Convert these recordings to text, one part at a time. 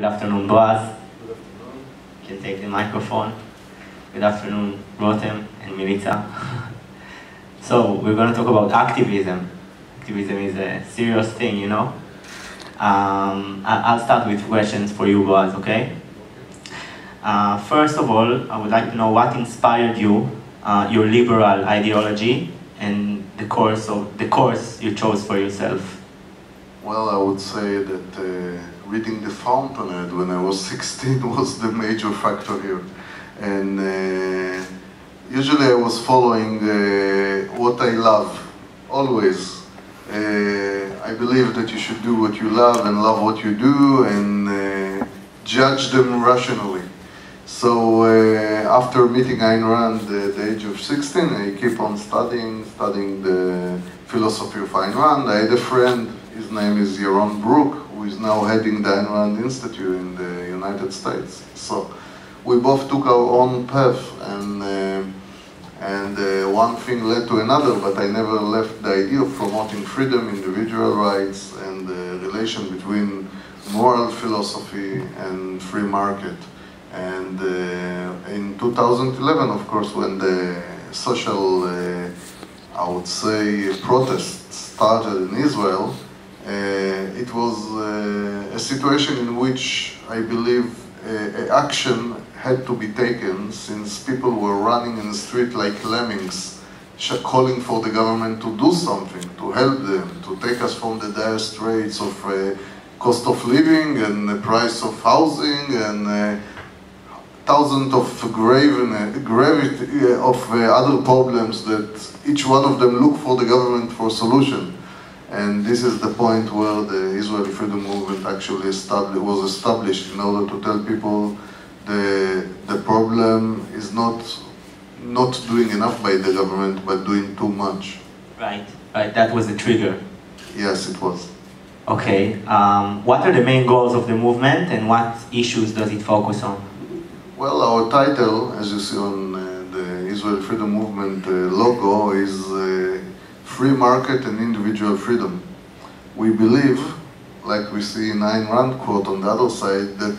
afternoon, Boaz. You can take the microphone. Good afternoon, Rotem and Milica. So, we're going to talk about activism. Activism is a serious thing, you know? I'll start with questions for you, Boaz, okay? First of all, I would like to know what inspired you, your liberal ideology, and the course you chose for yourself. Well, I would say that reading The Fountainhead when I was 16 was the major factor here. And usually I was following what I love, always. I believe that you should do what you love and love what you do and judge them rationally. So after meeting Ayn Rand at the age of 16, I keep on studying the philosophy of Ayn Rand. I had a friend, his name is Yaron Brook, who is now heading the Ayn Rand Institute in the United States. So we both took our own path, and one thing led to another, but I never left the idea of promoting freedom, individual rights, and the relation between moral philosophy and free market. And in 2011, of course, when the social, I would say, protests started in Israel, it was a situation in which I believe action had to be taken, since people were running in the street like lemmings, calling for the government to do something, to help them, to take us from the dire straits of cost of living and the price of housing and thousands of gravity of other problems that each one of them look for the government for solution. And this is the point where the Israeli freedom movement actually was established in order to tell people the problem is not doing enough by the government, but doing too much. Right, that was the trigger. Yes, it was. Okay, what are the main goals of the movement and what issues does it focus on? Well, our title, as you see on the Israeli Freedom Movement logo, is Free Market and Individual Freedom. We believe, like we see in Ayn Rand quote on the other side, that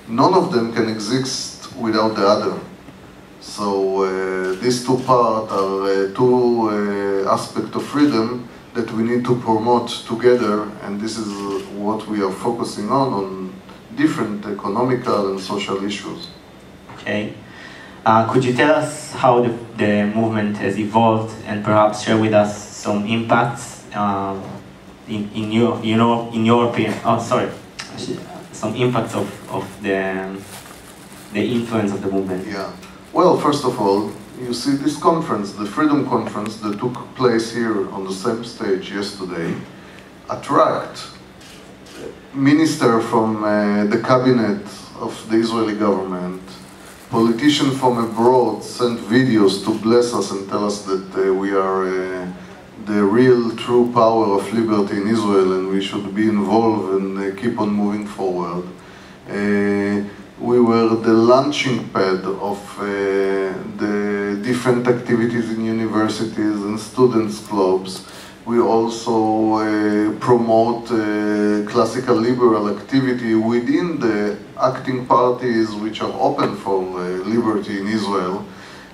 none of them can exist without the other. So these two parts are two aspects of freedom that we need to promote together, and this is what we are focusing on different economical and social issues. Okay. Could you tell us how the movement has evolved and perhaps share with us some impacts in your opinion? Oh, sorry. Some impacts of the influence of the movement. Yeah. Well, first of all, you see this conference, the Freedom Conference that took place here on the same stage yesterday, attract ministers from the cabinet of the Israeli government. Politicians from abroad sent videos to bless us and tell us that we are the real true power of liberty in Israel and we should be involved and keep on moving forward. We were the launching pad of the different activities in universities and students' clubs. We also promote classical liberal activity within the acting parties which are open for liberty in Israel.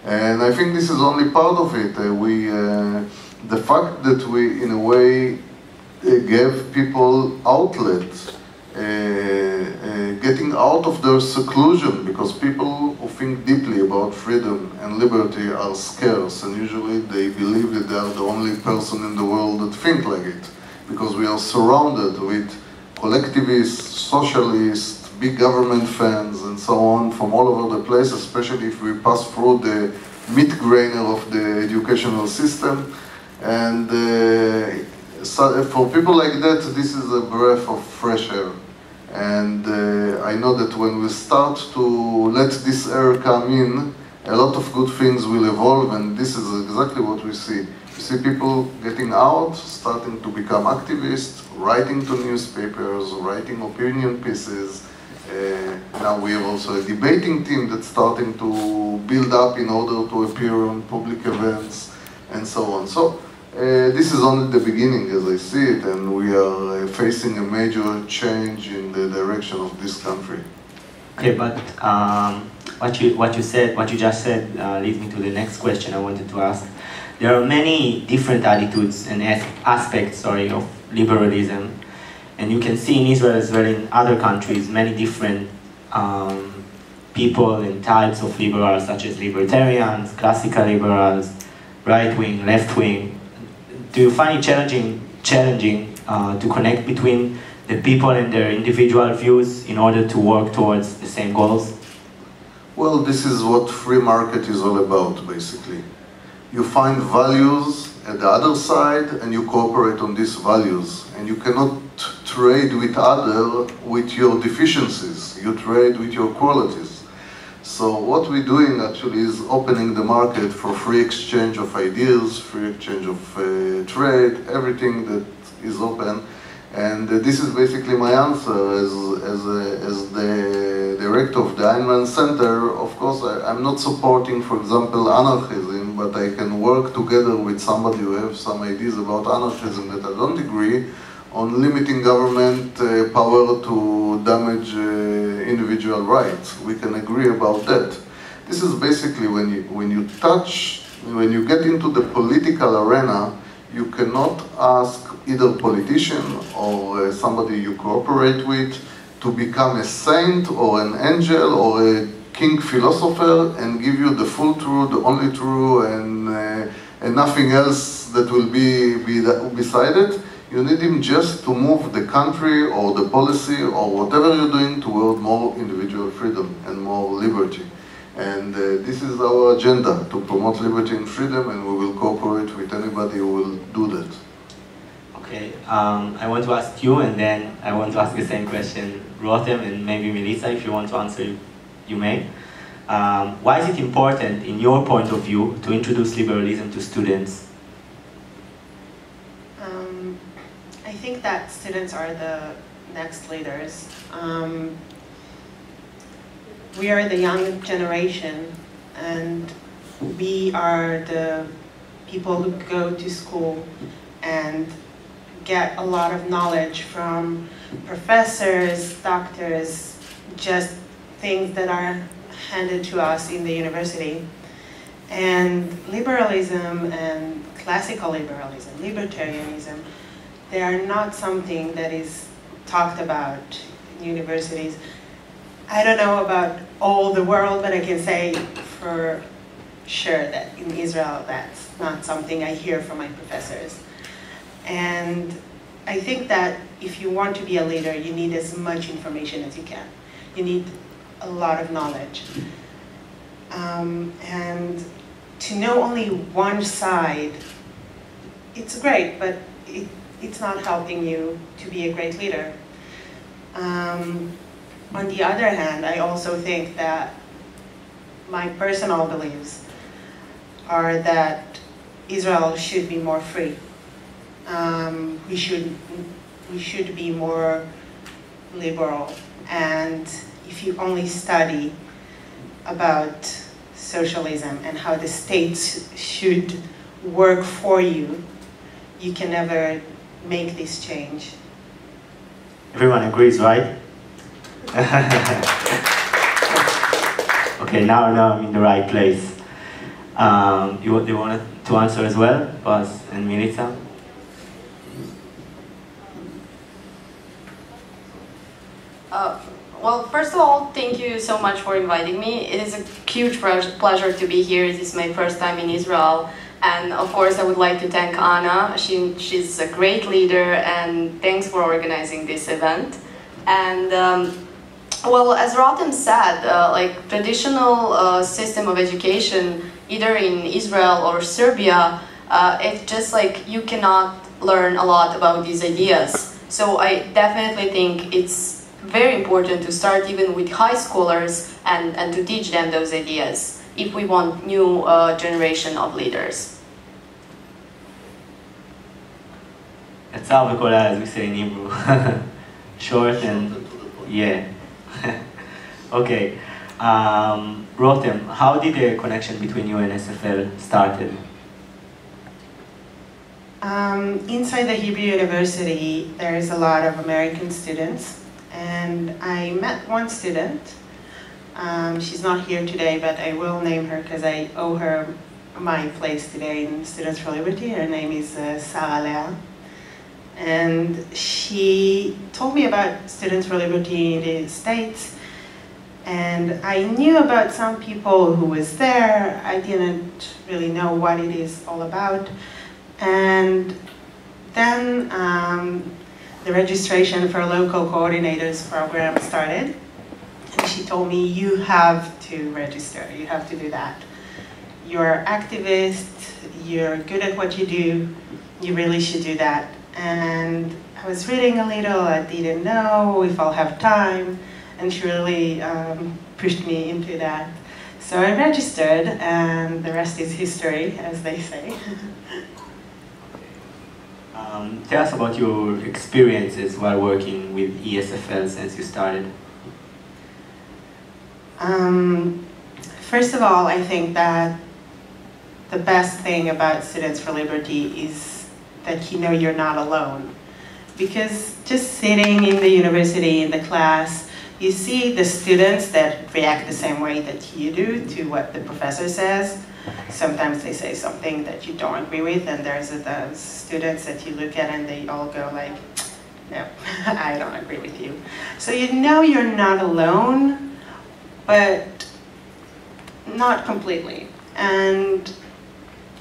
And I think this is only part of it. The fact that we, in a way, gave people outlets, getting out of their seclusion, because people who think deeply about freedom and liberty are scarce, and usually they believe that they are the only person in the world that think like it, because we are surrounded with collectivists, socialists, big government fans, and so on from all over the place, especially if we pass through the meat grinder of the educational system. And so for people like that, this is a breath of fresh air. And I know that when we start to let this air come in, a lot of good things will evolve, and this is exactly what we see. We see people getting out, starting to become activists, writing to newspapers, writing opinion pieces. Now we have also a debating team that's starting to build up in order to appear on public events, and so on. So This is only the beginning as I see it, and we are facing a major change in the direction of this country. Okay, but what you just said leads me to the next question I wanted to ask. There are many different attitudes and aspects, of liberalism, and you can see in Israel as well in other countries many different people and types of liberals, such as libertarians, classical liberals, right-wing, left-wing. Do you find it challenging to connect between the people and their individual views in order to work towards the same goals? Well, this is what free market is all about, basically. You find values at the other side and you cooperate on these values. And you cannot trade with with your deficiencies. You trade with your qualities. So what we're doing actually is opening the market for free exchange of ideas, free exchange of trade, everything that is open. And this is basically my answer as the director of the Einman Center. Of course, I'm not supporting, for example, anarchism, but I can work together with somebody who has some ideas about anarchism that I don't agree on limiting government power to damage individual rights. We can agree about that. This is basically when you get into the political arena, you cannot ask either politician or somebody you cooperate with to become a saint or an angel or a king philosopher and give you the full truth, the only truth, and nothing else that will be beside it. You need him just to move the country or the policy or whatever you're doing toward more individual freedom and more liberty. And this is our agenda, to promote liberty and freedom, and we will cooperate with anybody who will do that. Okay, I want to ask you, and then I want to ask the same question, Rotem, and maybe Milica, if you want to answer, you may. Why is it important, in your point of view, to introduce liberalism to students? I think that students are the next leaders. We are the young generation, and we are the people who go to school and get a lot of knowledge from professors, doctors, just things that are handed to us in the university. And liberalism and classical liberalism, libertarianism, they are not something that is talked about in universities. I don't know about all the world, but I can say for sure that in Israel that's not something I hear from my professors. And I think that if you want to be a leader, you need as much information as you can. You need a lot of knowledge. And to know only one side, it's great, but it's not helping you to be a great leader. On the other hand, I also think that my personal beliefs are that Israel should be more free. We should be more liberal. And if you only study about socialism and how the states should work for you, you can never make this change. Everyone agrees, right? Okay, now I'm in the right place. You wanted to answer as well, Boaz and Milica? Well, first of all, thank you so much for inviting me. It is a huge pleasure to be here. This is my first time in Israel. And of course, I would like to thank Anna. She's a great leader, and thanks for organizing this event. And well, as Rotem said, like traditional system of education, either in Israel or Serbia, it's just like you cannot learn a lot about these ideas. So I definitely think it's very important to start even with high schoolers and to teach them those ideas if we want new generation of leaders. קצר וקולע, as we say in Hebrew. Short and yeah. Okay. Rotem, how did the connection between you and ESFL started? Inside the Hebrew University, there is a lot of American students, and I met one student. She's not here today, but I will name her because I owe her my place today in Students for Liberty. Her name is Sarah Lea. And she told me about Students for Liberty in the States. And I knew about some people who was there. I didn't really know what it is all about. And then the registration for local coordinators program started. And she told me, you have to register, you have to do that. You're an activist, you're good at what you do, you really should do that. And I was reading a little, I didn't know if I'll have time, and she really pushed me into that. So I registered, and the rest is history, as they say. Tell us about your experiences while working with ESFL since you started. First of all, I think that the best thing about Students for Liberty is that you know you're not alone. Because just sitting in the university, in the class, you see the students that react the same way that you do to what the professor says. Sometimes they say something that you don't agree with, and there's those students that you look at and they all go like, no, I don't agree with you. So you know you're not alone, but not completely. And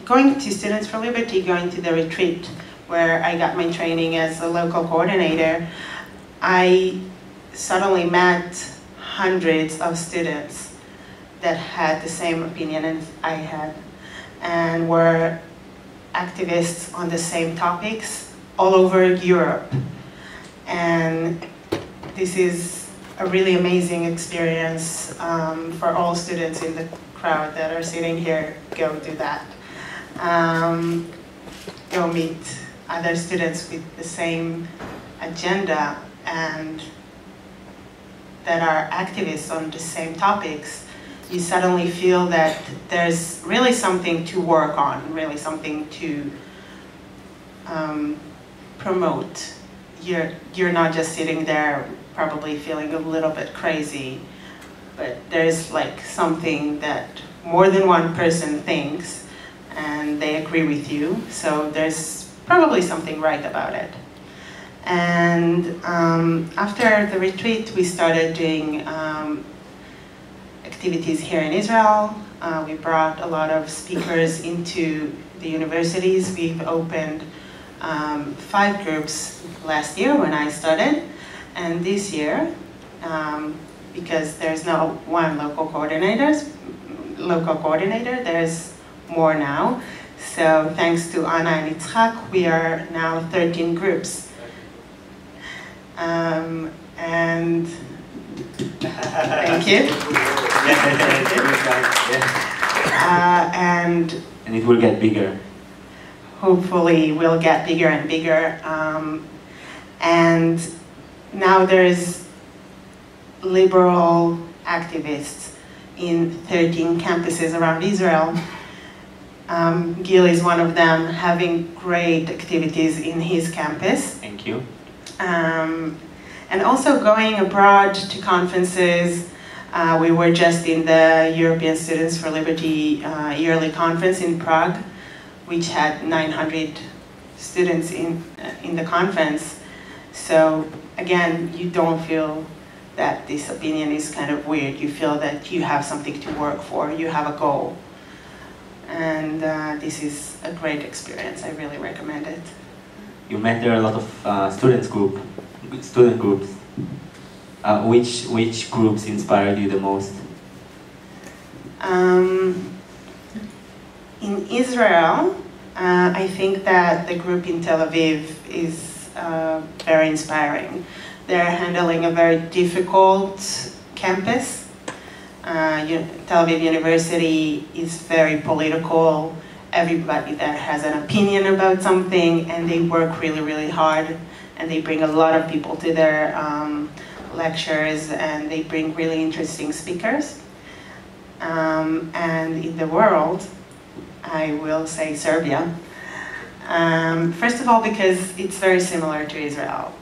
going to Students for Liberty, going to the retreat where I got my training as a local coordinator, I suddenly met hundreds of students that had the same opinion as I had and were activists on the same topics all over Europe. And this is a really amazing experience for all students in the crowd that are sitting here. Go do that. Go meet other students with the same agenda and that are activists on the same topics. You suddenly feel that there's really something to work on, really something to promote. You're not just sitting there probably feeling a little bit crazy, but there's like something that more than one person thinks and they agree with you, so there's probably something right about it. And after the retreat, we started doing activities here in Israel. We brought a lot of speakers into the universities. We've opened 5 groups last year when I started, and this year, because there's no one local coordinator, there's more now. So thanks to Anna and Yitzhak, we are now 13 groups. And thank you. And it will get bigger. Hopefully we'll get bigger and bigger. And now there's liberal activists in 13 campuses around Israel. Gil is one of them, having great activities in his campus. Thank you. And also going abroad to conferences. We were just in the European Students for Liberty yearly conference in Prague, which had 900 students in the conference. So again, you don't feel that this opinion is kind of weird. You feel that you have something to work for, you have a goal. And this is a great experience. I really recommend it. You met there a lot of student groups. Which groups inspired you the most? In Israel, I think that the group in Tel Aviv is very inspiring. They're handling a very difficult campus. Tel Aviv University is very political. Everybody there has an opinion about something, and they work really, really hard, and they bring a lot of people to their lectures, and they bring really interesting speakers. And in the world, I will say Serbia. First of all, because it's very similar to Israel.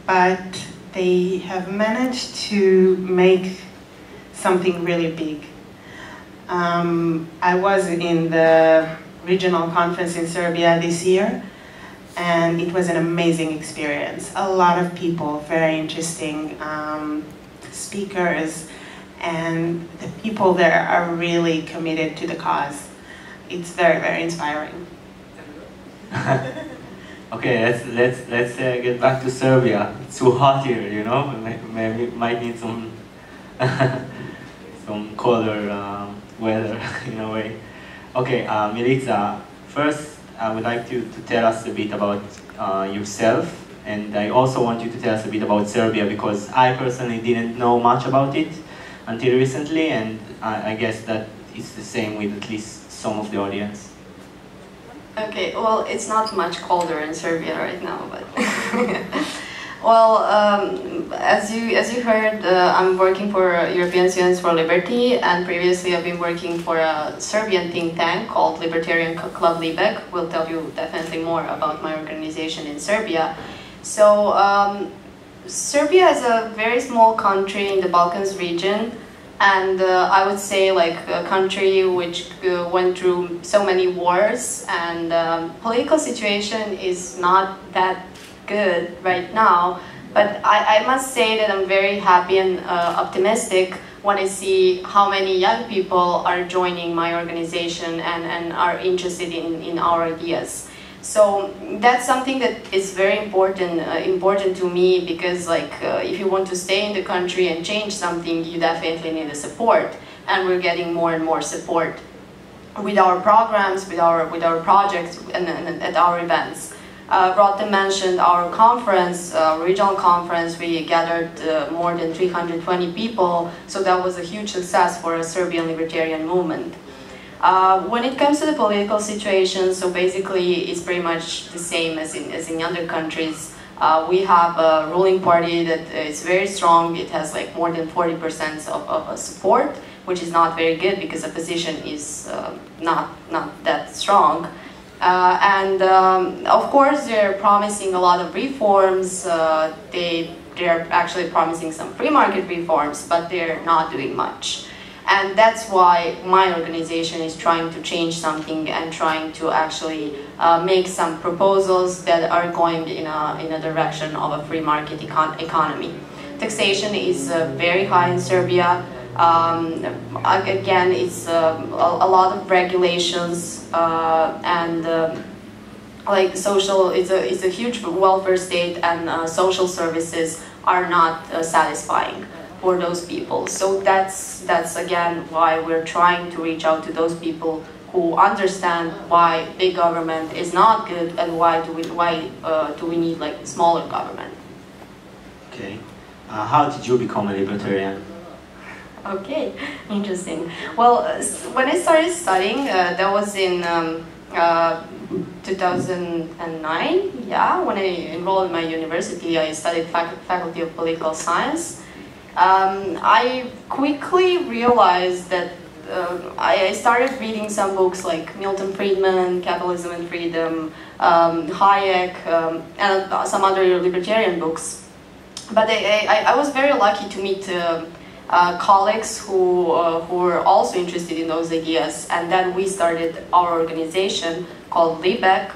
But they have managed to make something really big. I was in the regional conference in Serbia this year, and it was an amazing experience. A lot of people, very interesting speakers, and the people there are really committed to the cause. It's very, very inspiring. Okay, let's get back to Serbia. It's too hot here, you know. Maybe might need some some colder weather in a way. Okay, Milica, first I would like you to tell us a bit about yourself, and I also want you to tell us a bit about Serbia, because I personally didn't know much about it until recently, and I guess that it's the same with at least some of the audience. Okay, well, it's not much colder in Serbia right now, but well, as you heard, I'm working for European Students for Liberty, and previously I've been working for a Serbian think tank called Libertarian Club Libek. We'll tell you definitely more about my organization in Serbia. So, Serbia is a very small country in the Balkans region. And I would say like a country which went through so many wars, and political situation is not that good right now. But I must say that I'm very happy and optimistic when I see how many young people are joining my organization and are interested in our ideas. So that's something that is very important to me, because like if you want to stay in the country and change something, you definitely need the support, and we're getting more and more support with our programs, with our projects, and at our events. Rotem mentioned our conference, regional conference. We gathered more than 320 people, so that was a huge success for a Serbian libertarian movement. When it comes to the political situation, so basically it's pretty much the same as in other countries. We have a ruling party that is very strong. It has like more than 40% of support, which is not very good because the opposition is not that strong. Of course, they're promising a lot of reforms. They're actually promising some free market reforms, but they're not doing much. And that's why my organization is trying to change something and trying to actually make some proposals that are going in a direction of a free market economy. Taxation is very high in Serbia. Again, it's a lot of regulations and like social. It's a huge welfare state, and social services are not satisfying for those people. So that's again why we're trying to reach out to those people who understand why big government is not good, and why do we need like smaller government. Okay, how did you become a libertarian? Okay, interesting. Well, when I started studying, that was in 2009. Yeah, when I enrolled in my university, I studied Faculty of Political Science. I quickly realized that I started reading some books like Milton Friedman, Capitalism and Freedom, Hayek, and some other libertarian books. But I was very lucky to meet colleagues who were also interested in those ideas, and then we started our organization called Libek.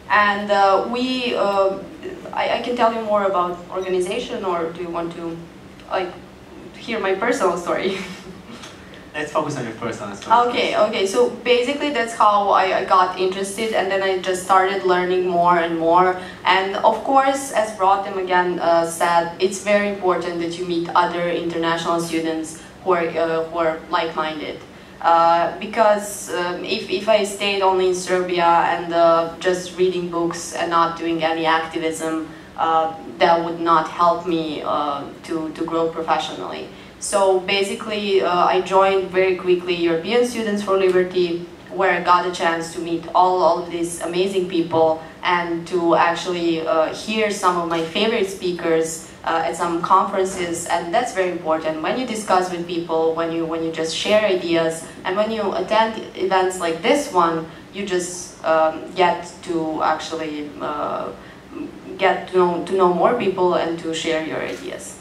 And I can tell you more about organization, or do you want to like hear my personal story? Let's focus on your personal story. Okay. So basically, that's how I got interested, and then I just started learning more and more. And of course, as Rotem again said, it's very important that you meet other international students who are like-minded. Because if I stayed only in Serbia and just reading books and not doing any activism, that would not help me to grow professionally. So basically, I joined very quickly European Students for Liberty, where I got a chance to meet all of these amazing people and to actually hear some of my favorite speakers at some conferences, and that's very important. When you discuss with people, when you just share ideas, and when you attend events like this one, you just get to actually get to know more people and to share your ideas.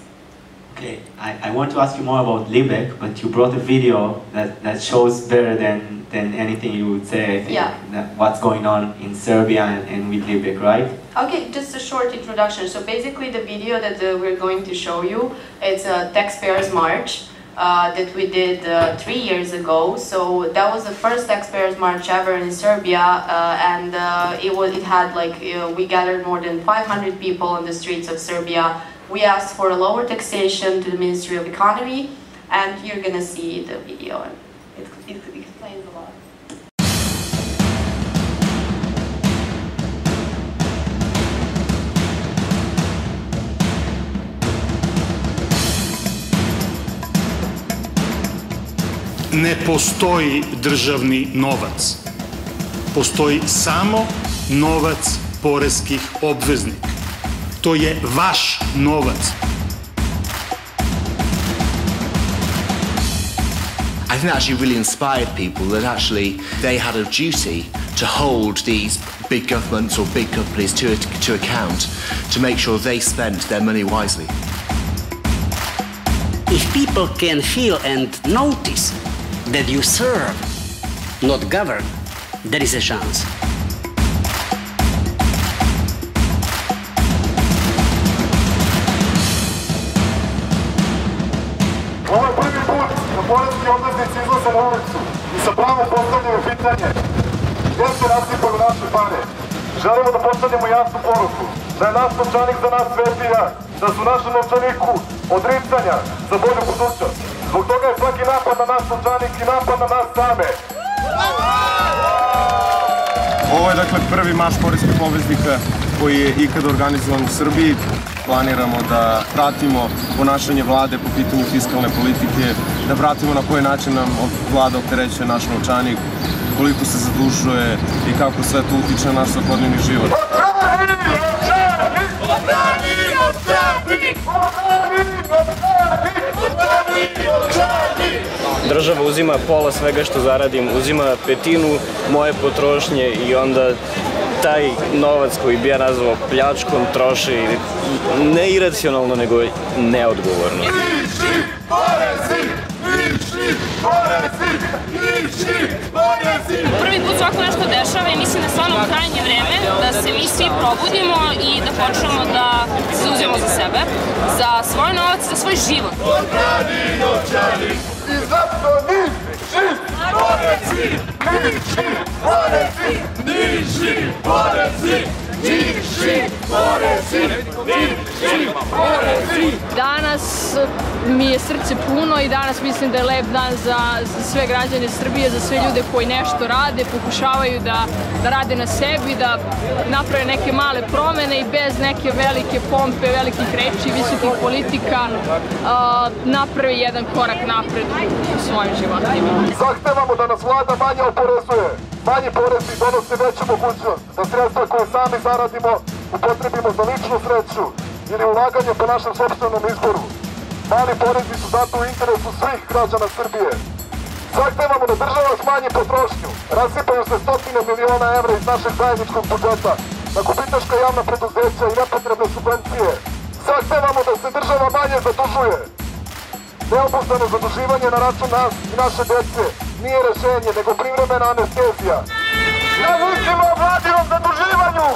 Okay, I want to ask you more about Libek, but you brought a video that shows better than anything you would say, I think, that what's going on in Serbia and with Libek, right? Okay, just a short introduction. So basically the video that we're going to show you, it's a Taxpayers March that we did 3 years ago. So that was the first Taxpayers March ever in Serbia, and it had like, we gathered more than 500 people on the streets of Serbia. We asked for a lower taxation to the Ministry of Economy, and you're gonna see the video, and it explains a lot. Ne postoji državni novac. Postoji samo novac poreskih obveznika. To je vaš novac. I think that actually really inspired people, that actually they had a duty to hold these big governments or big companies to account to make sure they spent their money wisely. If people can feel and notice that you serve, not govern, there is a chance. Ovo je prvi put da poreski obveznici izlaze na ulicu i sa pravom postavljaju pitanje gdje se rasipaju naše pare. Želimo da postavljamo jasnu poruku da je naš novčanik za nas svetija, da su našem novčaniku odricanja za bolju budućnost. Zbog toga je svaki napad na naš novčanik i napad na nas same. Ovo je dakle prvi marš poreskih obveznika koji je ikada organizovan u Srbiji. Planiramo da pratimo ponašanje vlade po pitanju fiskalne politike, da pratimo na koji način nam vlada opterećuje naš novčanik, koliko se zadužuje i kako sve to utiče na naš svakodnevni život. Država uzima pola svega što zaradim, uzima petinu moje potrošnje i onda taj novac koji bi ja nazvao pljačkom troši ne iracionalno, nego neodgovorno. Niži porezi! Niži porezi! Niži porezi! Prvi put svako nešto dešava i mislim da je stvarno krajnje vreme da se mi svi probudimo i da počnemo da se zauzmemo za sebe, za svoj novac, za svoj život. Odbrani novčanik i zato niži porezi! Niži porezi! Niži porezi! Niži porezi! Niži porezi! Danas mi je srce puno i danas mislim da je lep dan za sve građane Srbije, za sve ljude koji nešto rade, pokušavaju da rade na sebi, da naprave neke male promene i bez neke velike pompe, velikih reči, visokih politika naprave jedan korak napred u svojim životima. Zahtevamo da nas vlada manje oporezuje. Manji porezi donose veću mogućnost da sredstva koje sami zaradimo upotrebimo za ličnu sreću ili ulaganje po našem sopstvenom izboru. Mali porezi su zato u interesu svih građana Srbije. Zahtevamo da država smanji potrošnju. Rasipaju se stotine miliona evra iz našeg zajedničkog budžeta na gubitaška javna preduzeća i nepotrebne subvencije. Zahtevamo da se država manje zadužuje. Neobuzdano zaduživanje na račun nas i naše dece nije rešenje, nego privremena anestezija. Ne mislimo o vladinom zaduživanju!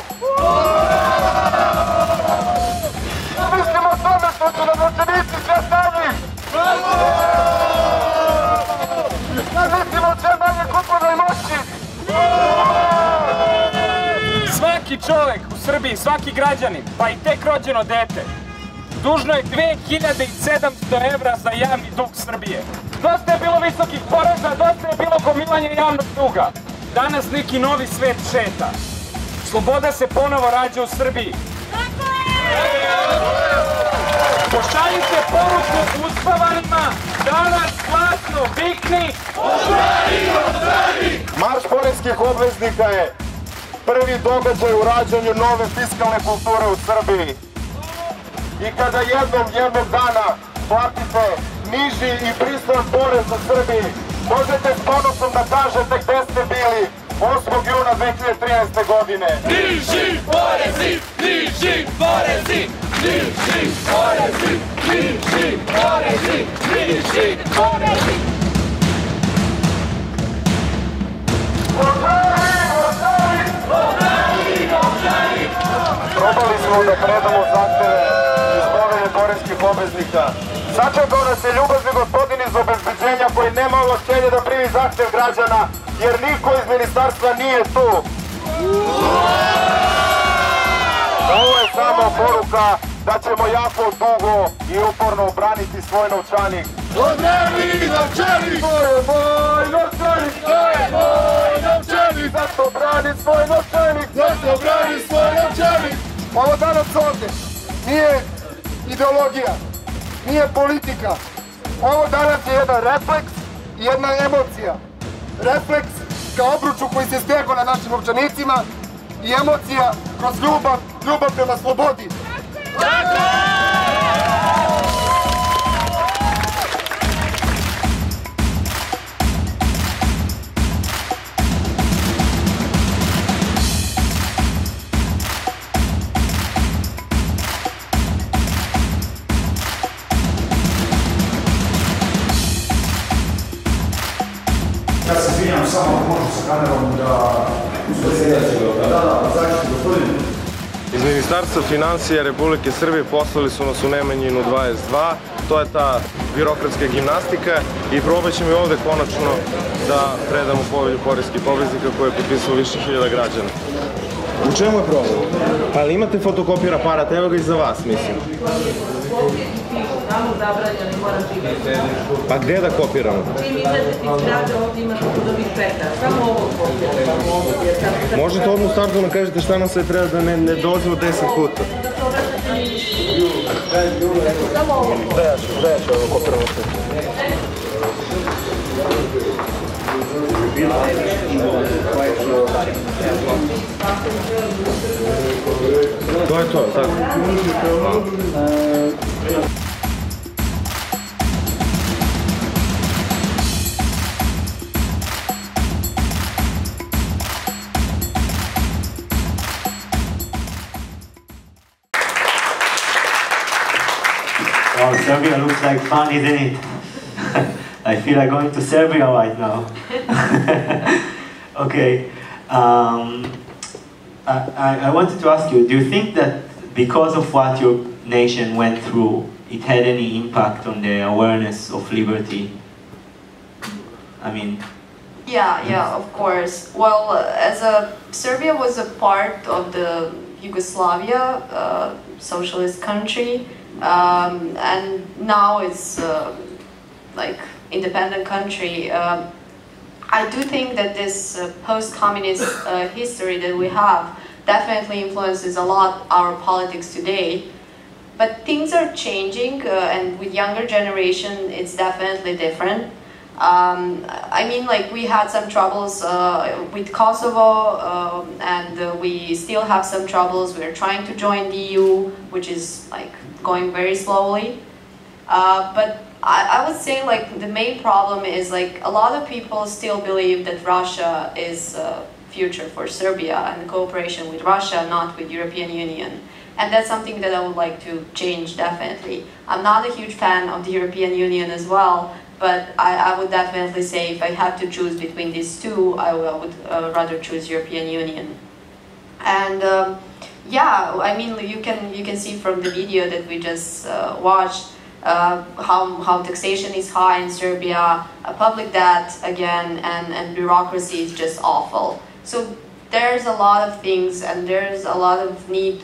Ne mislimo o tome što su nam novčanici sve stanji! Ne mislimo o sve manje kupovnoj moći! Svaki čovek u Srbiji, svaki građanin, pa i tek rođeno dete, dužno je 2700 evra za javni dug Srbije. Dosta je bilo visokih poreza, dosta je bilo gomilanja javnog duga. Danas neki novi svet šeta. Sloboda se ponovo rađa u Srbiji. Pošaljite poruku uspavanima, danas glasno vikni Odbrani novčanik! Marš poreskih obveznika je prvi događaj u rađanju nove fiskalne kulture u Srbiji. i kada jednog dana platite niži i pristojan porez u Srbiji, možete s ponosom da kažete gde ste bili 8. juna 2013. godine. Niži porezi, niži porezi, niži porezi, niži porezi, niži porezi. Probali smo da predamo zahteve iz povelje poreskih obveznika. Sačekao nas je ljubazni gospodin iz obezbeđenja koji nema ovlašćenje da primi zahtev građana, jer niko iz ministarstva nije tu. Ovo je samo poruka da ćemo jako dugo i uporno obraniti svoj novčanik. Odbrani novčanik! To je moj novčanik! To je moj novčanik! Zašto brani svoj novčanik? Zašto brani svoj novčanik? Ovo danas ovdje nije ideologija, nije politika. Ovo danas je jedan refleks i jedna emocija. Refleks kao obruču koji se stegao na našim novčanicima i emocija kroz ljubav prema slobodi. Ja se izvinjam samo ako možu sa kamerom da zaključite gospodin. Iz Ministarstva financija Republike Srbije poslali su nas u Nemanjinu 22, to je ta birokratska gimnastika i probat ćemo i ovde konačno da predamo povelju poreskih obveznika koje je potpisalo više hiljada građana. U čemu je problem? Pa li imate fotokopir aparat? Evo ga i za vas, mislim. Tamo zabranjeno i moram čitati. Pa gde da kopiramo? Čim izađete iz grada, ovdje imate kudovih peta. Samo ovo kopirate. Možete odmah u startu nam kažete šta nam sve treba da ne dolazimo 10 puta. Da se obraćate ništa. Samo ovo. Gde ja ću ovo kopiramo sve? To je to, tako. Wow, Serbia looks like fun, isn't it? I feel like going to Serbia right now. Okay. I wanted to ask you, do you think that because of what your nation went through, it had any impact on the awareness of liberty? I mean... Yeah, of course. Well, Serbia was a part of the Yugoslavia, socialist country, and now it's like independent country. I do think that this post-communist history that we have definitely influences a lot our politics today. But things are changing, and with younger generation, it's definitely different. I mean, like, we had some troubles with Kosovo, and we still have some troubles. We're trying to join the EU, which is like going very slowly. But I would say, like, the main problem is, like, a lot of people still believe that Russia is a future for Serbia and cooperation with Russia, not with European Union. And that's something that I would like to change, definitely. I'm not a huge fan of the European Union as well, but I would definitely say if I had to choose between these two, I would rather choose European Union. And yeah, I mean, you can see from the video that we just watched how taxation is high in Serbia, public debt again, and bureaucracy is just awful. So there's a lot of things, and there's a lot of need,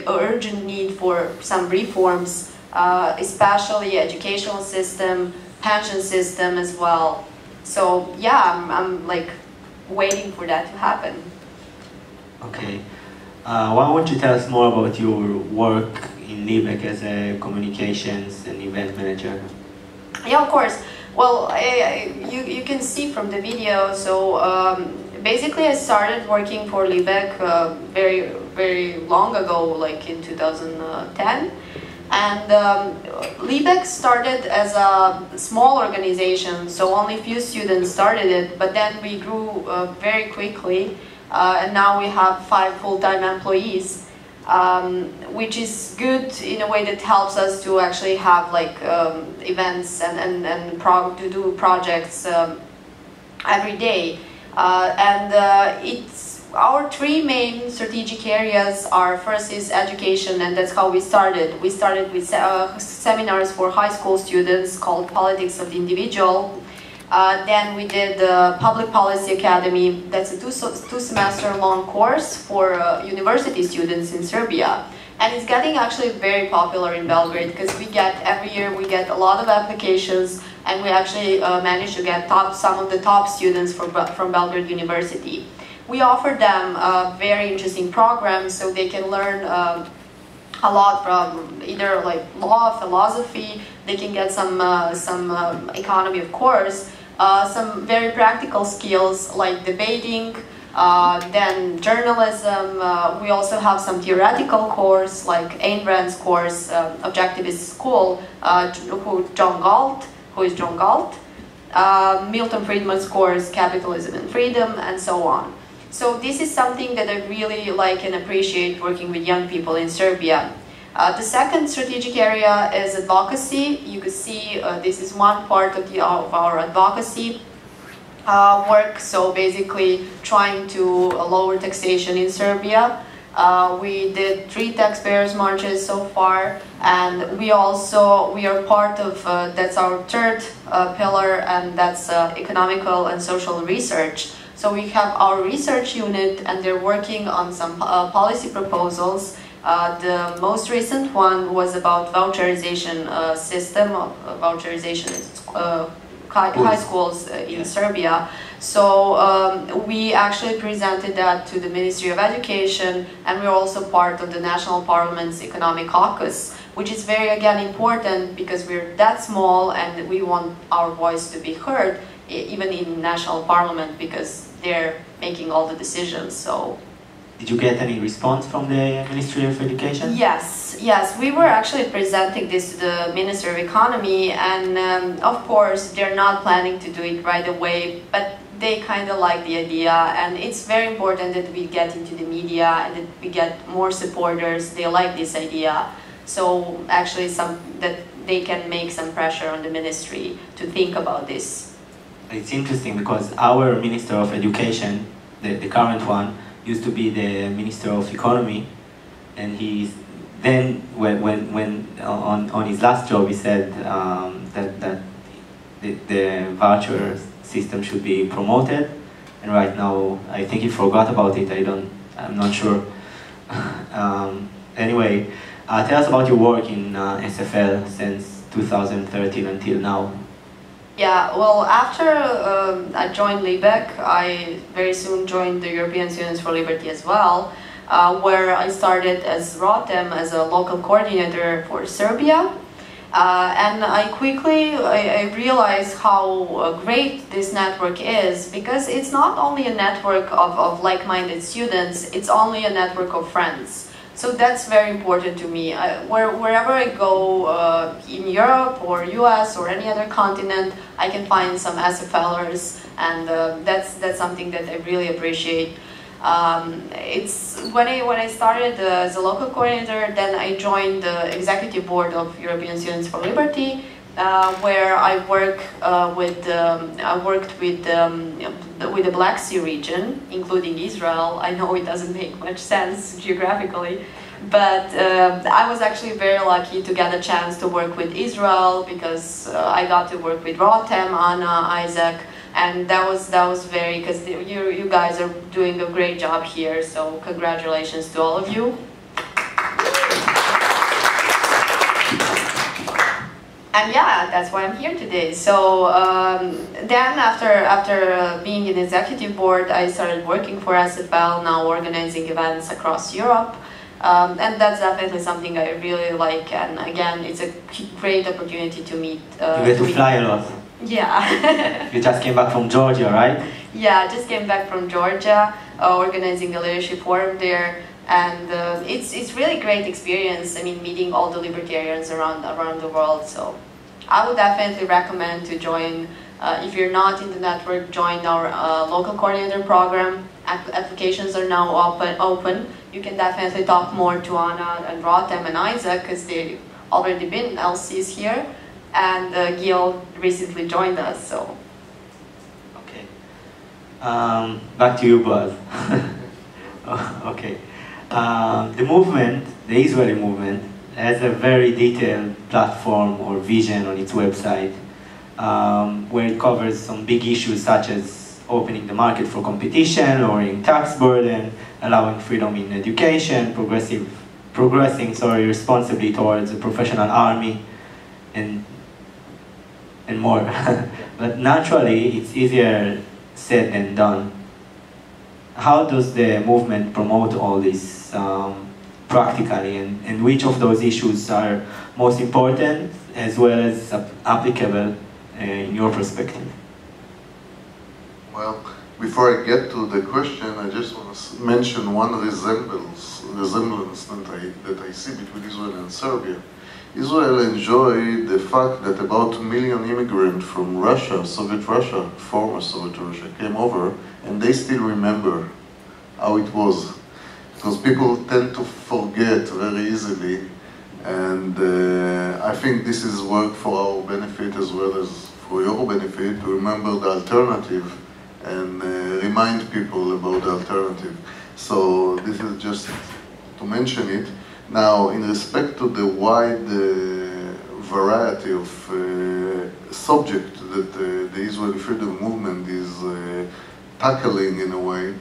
urgent need for some reforms, especially educational system, pension system as well. So yeah, I'm like waiting for that to happen. Okay. Why don't you tell us more about your work in Libek as a communications and event manager? Yeah, of course. Well, you can see from the video, so basically I started working for Libek very long ago, like in 2010. And Libek started as a small organization, so only a few students started it, but then we grew very quickly, and now we have 5 full-time employees, which is good in a way that helps us to actually have like events and to do projects every day. Our 3 main strategic areas are, first is education, and that's how we started. We started with seminars for high school students called Politics of the Individual. Then we did the Public Policy Academy. That's a 2-semester long course for university students in Serbia. And it's getting actually very popular in Belgrade because every year we get a lot of applications, and we actually managed to get some of the top students from Belgrade University. We offer them very interesting programs so they can learn a lot from either like law, philosophy, they can get some economy of course, some very practical skills like debating, then journalism. We also have some theoretical course like Ayn Rand's course, Objectivist School, who is John Galt, Milton Friedman's course, Capitalism and Freedom, and so on. So this is something that I really like and appreciate working with young people in Serbia. The second strategic area is advocacy. You can see this is one part of our advocacy work, so basically trying to lower taxation in Serbia. We did 3 taxpayers marches so far, and we are part of, that's our 3rd pillar, and that's economical and social research. So we have our research unit, and they're working on some policy proposals. The most recent one was about voucherization system, voucherization high schools in Serbia. So we actually presented that to the Ministry of Education, and we're also part of the National Parliament's Economic Caucus, which is very, again, important because we're that small and we want our voice to be heard, even in National Parliament, because they're making all the decisions. So, did you get any response from the Ministry of Education? Yes, we were actually presenting this to the Ministry of Economy, and of course they're not planning to do it right away, but they kind of like the idea, and it's very important that we get into the media and that we get more supporters. They like this idea, so actually that they can make some pressure on the ministry to think about this. It's interesting because our Minister of Education, the current one, used to be the Minister of Economy, and then when on his last job he said that the voucher system should be promoted, and right now I think he forgot about it. I'm not sure. Anyway, tell us about your work in ESFL since 2013 until now. Yeah, well, after I joined Libek, I very soon joined the European Students for Liberty as well, where I started as Rotem, as a local coordinator for Serbia. And I quickly realized how great this network is, because it's not only a network of like-minded students, it's only a network of friends. So that's very important to me. Wherever I go in Europe or US or any other continent, I can find some ESFLers, and that's something that I really appreciate. When I started as a local coordinator, then I joined the executive board of European Students for Liberty, where I worked with the Black Sea region, including Israel. I know it doesn't make much sense geographically, but I was actually very lucky to get a chance to work with Israel, because I got to work with Rotem, Anna, Isaac, and that was very, because you guys are doing a great job here, so congratulations to all of you. And yeah, that's why I'm here today. So then after being in the executive board, I started working for ESFL, now organizing events across Europe. And that's definitely something I really like, and again, it's a great opportunity to meet. You get to fly a lot. Yeah. You just came back from Georgia, right? Yeah, I just came back from Georgia, organizing a leadership forum there. And it's really great experience. I mean, meeting all the libertarians around the world. So I would definitely recommend to join. If you're not in the network, join our local coordinator program. Applications are now open. You can definitely talk more to Anna and Rotem and Isaac, because they've already been LCs here. And Gil recently joined us, so. Okay. Back to you, Boaz. Okay. The movement, the Israeli movement, has a very detailed platform or vision on its website, where it covers some big issues such as opening the market for competition, lowering tax burden, allowing freedom in education, progressing responsibly towards a professional army, and more. But naturally, it's easier said than done. How does the movement promote all this practically, and which of those issues are most important as well as applicable in your perspective? Well, before I get to the question, I just want to mention one resemblance that I see between Israel and Serbia. Israel enjoyed the fact that about 1 million immigrants from Russia, Soviet Russia, former Soviet Russia, came over, and they still remember how it was. Because people tend to forget very easily, and I think this is work for our benefit as well as for your benefit, to remember the alternative and remind people about the alternative. So this is just to mention it. Now, in respect to the wide variety of subjects that the Israeli freedom movement is tackling in a way,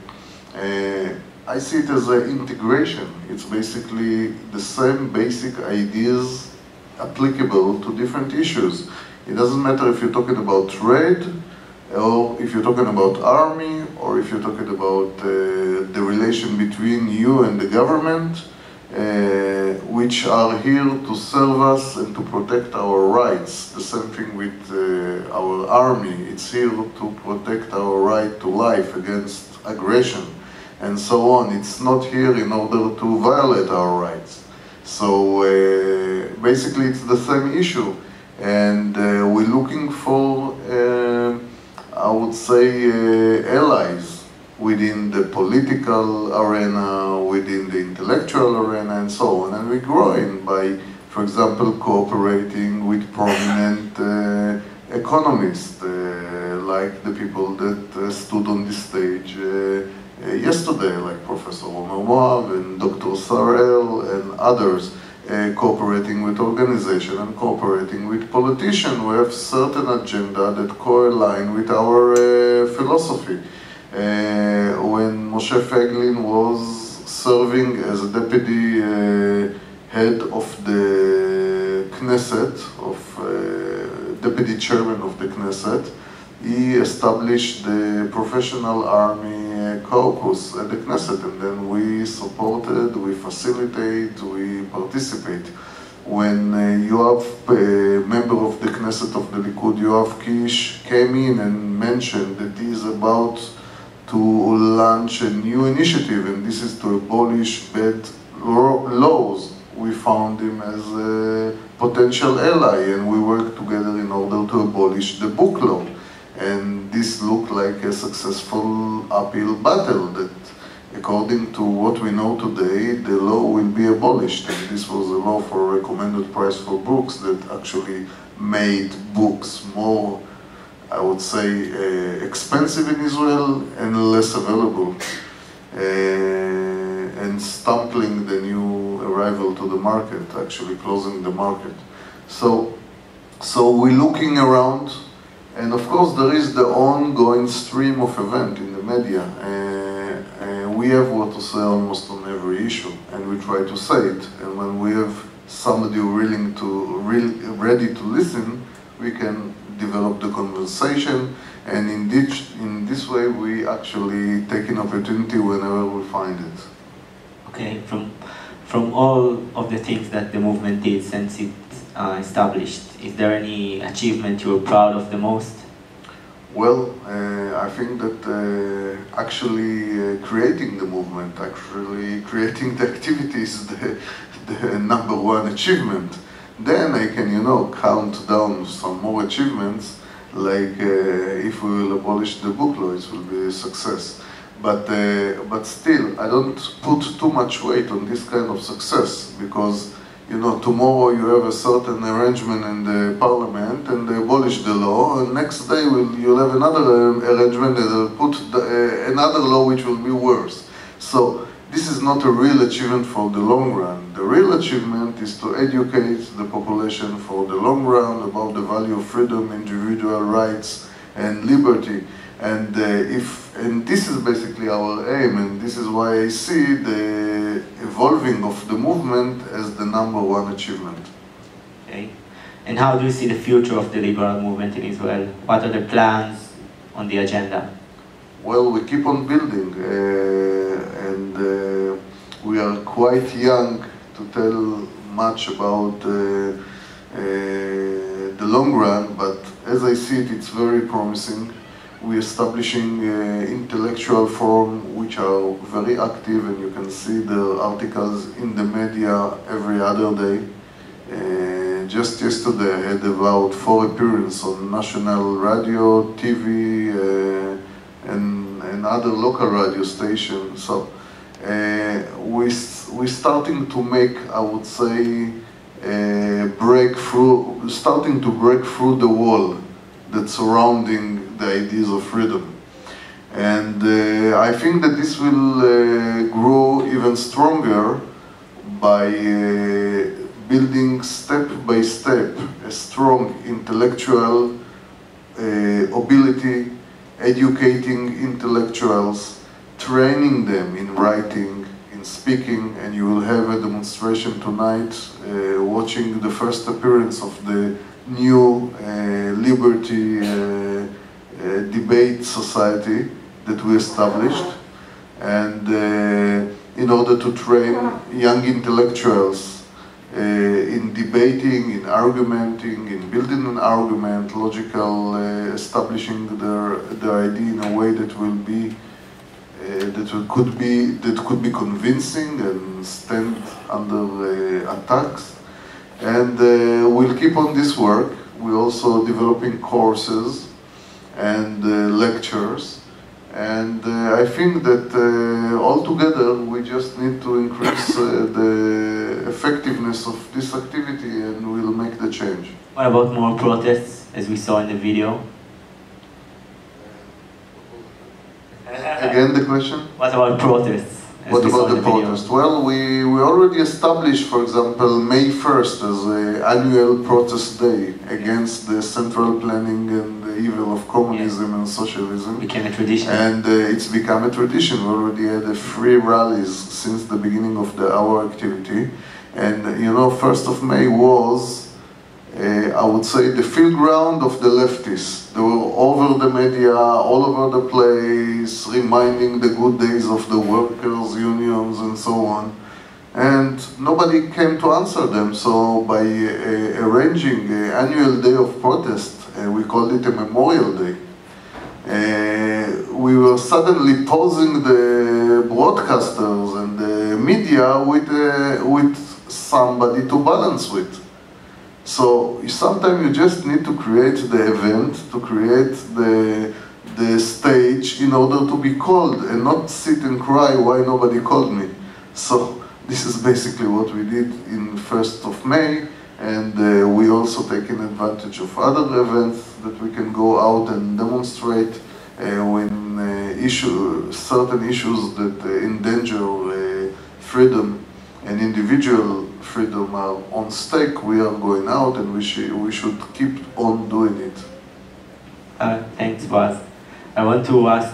I see it as an integration. It's basically the same basic ideas applicable to different issues. It doesn't matter if you're talking about trade, or if you're talking about army, or if you're talking about the relation between you and the government, which are here to serve us and to protect our rights. The same thing with our army. It's here to protect our right to life against aggression and so on. It's not here in order to violate our rights. So basically it's the same issue, and we're looking for, I would say, allies within the political arena, within the intellectual arena, and so on. And we're growing by, for example, cooperating with prominent economists, like the people that stood on this stage yesterday, like Professor Omer Moab and Dr. Sarel and others, cooperating with organizations and cooperating with politicians who have certain agenda that co-align with our philosophy. When Moshe Feiglin was serving as a deputy head of the Knesset, deputy chairman of the Knesset, he established the professional army caucus at the Knesset, and then we supported, we facilitate, we participate. When Yoav, a member of the Knesset of the Likud, Yoav Kish, came in and mentioned that he is about to launch a new initiative, and this is to abolish bad laws. We found him as a potential ally, and we worked together in order to abolish the book law. And this looked like a successful uphill battle that, according to what we know today, the law will be abolished. And this was a law for recommended price for books that actually made books more, I would say, expensive in Israel and less available, and stumbling the new arrival to the market, actually closing the market. So we're looking around, and of course there is the ongoing stream of event in the media. We have what to say almost on every issue, and we try to say it. And when we have somebody ready to listen, we can develop the conversation, and in this way we actually take an opportunity whenever we find it. Okay, from all of the things that the movement did since it established, is there any achievement you're proud of the most? Well, I think that actually creating the movement, actually creating the activity is the #1 achievement. Then I can, you know, count down some more achievements, like if we will abolish the book law, it will be a success. But still, I don't put too much weight on this kind of success, because, you know, tomorrow you have a certain arrangement in the parliament and they abolish the law, and next day you'll have another arrangement that will put another law which will be worse. So this is not a real achievement for the long run. The real achievement is to educate the population for the long run about the value of freedom, individual rights and liberty. And this is basically our aim, and this is why I see the evolving of the movement as the #1 achievement. Okay. And how do you see the future of the liberal movement in Israel? What are the plans on the agenda? Well, we keep on building, and we are quite young to tell much about the long run, but as I see it, it's very promising. We're establishing intellectual forum which are very active, and you can see the articles in the media every other day. Just yesterday I had about 4 appearances on national radio, TV, and other local radio stations. So we're starting to make, I would say, starting to break through the wall that's surrounding the ideas of freedom. And I think that this will grow even stronger by building step by step a strong intellectual ability, educating intellectuals, training them in writing, in speaking, and you will have a demonstration tonight watching the first appearance of the new Liberty debate society that we established, and in order to train young intellectuals in debating, in argumenting, in building an argument, logical, establishing their idea in a way that will be that could be convincing and stand under attacks. And we'll keep on this work. We're also developing courses and lectures, and I think that altogether we just need to increase the effectiveness of this activity, and we'll make the change. What about more protests, as we saw in the video? Again, the question? What about protests? What about the protest? Well, we already established, for example, May 1st as an annual protest day against the central planning and the evil of communism and socialism. It became a tradition. And it's become a tradition. We already had 3 rallies since the beginning of our activity. And, you know, 1st of May was, I would say, the field ground of the leftists. They were over the media, all over the place, reminding the good days of the workers' unions and so on. And nobody came to answer them. So by arranging an annual day of protest, we called it a Memorial Day, we were suddenly posing the broadcasters and the media with somebody to balance with. So sometimes you just need to create the event, to create the stage in order to be called, and not sit and cry why nobody called me. So this is basically what we did in 1st of May, and we also taken advantage of other events that we can go out and demonstrate when certain issues that endanger freedom and individual freedom are on stake. We are going out, and we should keep on doing it. Thanks, Boaz. I want to ask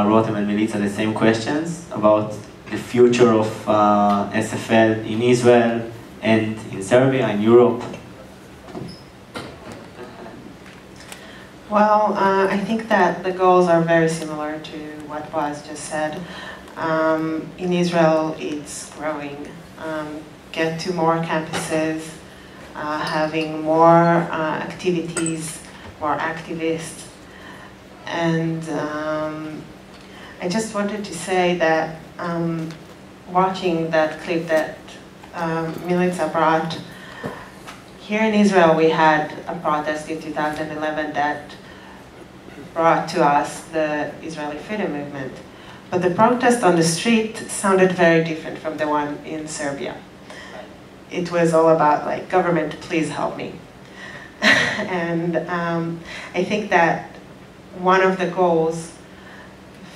Rotem and Milica the same questions about the future of ESFL in Israel and in Serbia and Europe. Well, I think that the goals are very similar to what Boaz just said. In Israel, it's growing. Get to more campuses, having more activities, more activists, And I just wanted to say that watching that clip that Milica brought, here in Israel we had a protest in 2011 that brought to us the Israeli freedom movement. But the protest on the street sounded very different from the one in Serbia. It was all about, like, government, please help me. And I think that one of the goals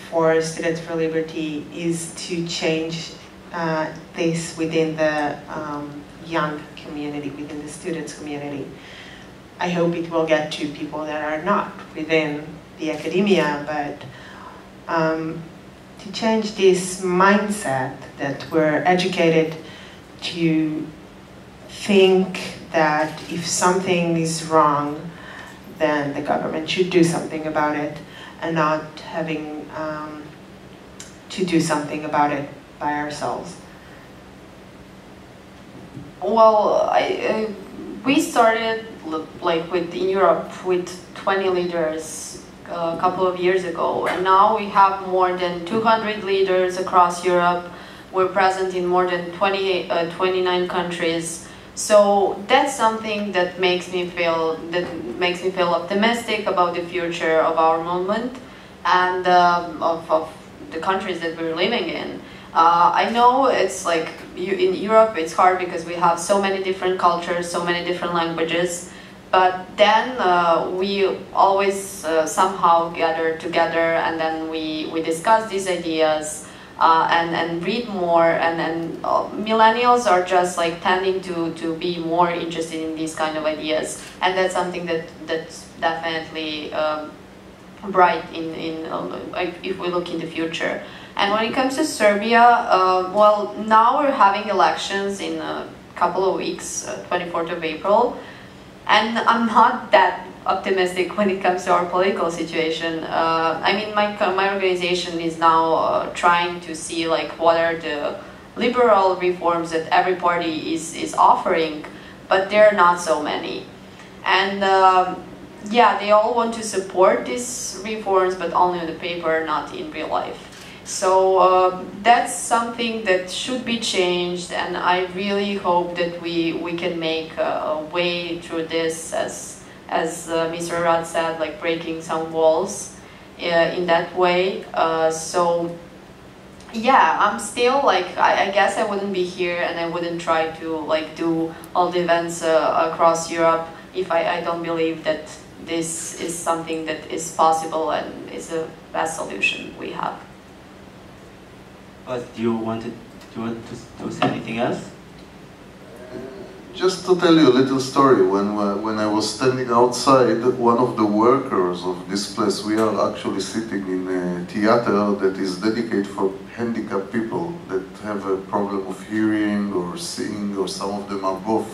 for Students for Liberty is to change this within the young community, within the students community. I hope it will get to people that are not within the academia, but to change this mindset that we're educated to think that if something is wrong, then the government should do something about it, and not having to do something about it by ourselves. Well, we started like in Europe with 20 leaders a couple of years ago, and now we have more than 200 leaders across Europe. We're present in more than 29 countries. So that's something that makes me feel optimistic about the future of our movement and of the countries that we're living in. I know it's like in Europe it's hard because we have so many different cultures, so many different languages, but then we always somehow gather together, and then we discuss these ideas and read more, and then millennials are just like tending to be more interested in these kind of ideas, and that's something that's definitely bright if we look in the future. And when it comes to Serbia, well, now we're having elections in a couple of weeks, 24th of April, and I'm not that optimistic when it comes to our political situation. I mean, my organization is now trying to see like what are the liberal reforms that every party is offering, but there are not so many. And yeah, they all want to support these reforms, but only on the paper, not in real life. So that's something that should be changed, and I really hope that we can make a way through this, as Mr. Arad said, like breaking some walls in that way. So yeah, I'm still like, I guess I wouldn't be here and I wouldn't try to like do all the events across Europe if I don't believe that this is something that is possible and is the best solution we have. But do you want to say anything else? Just to tell you a little story, when I was standing outside, one of the workers of this place, we are actually sitting in a theater that is dedicated for handicapped people that have a problem of hearing or seeing, or some of them are both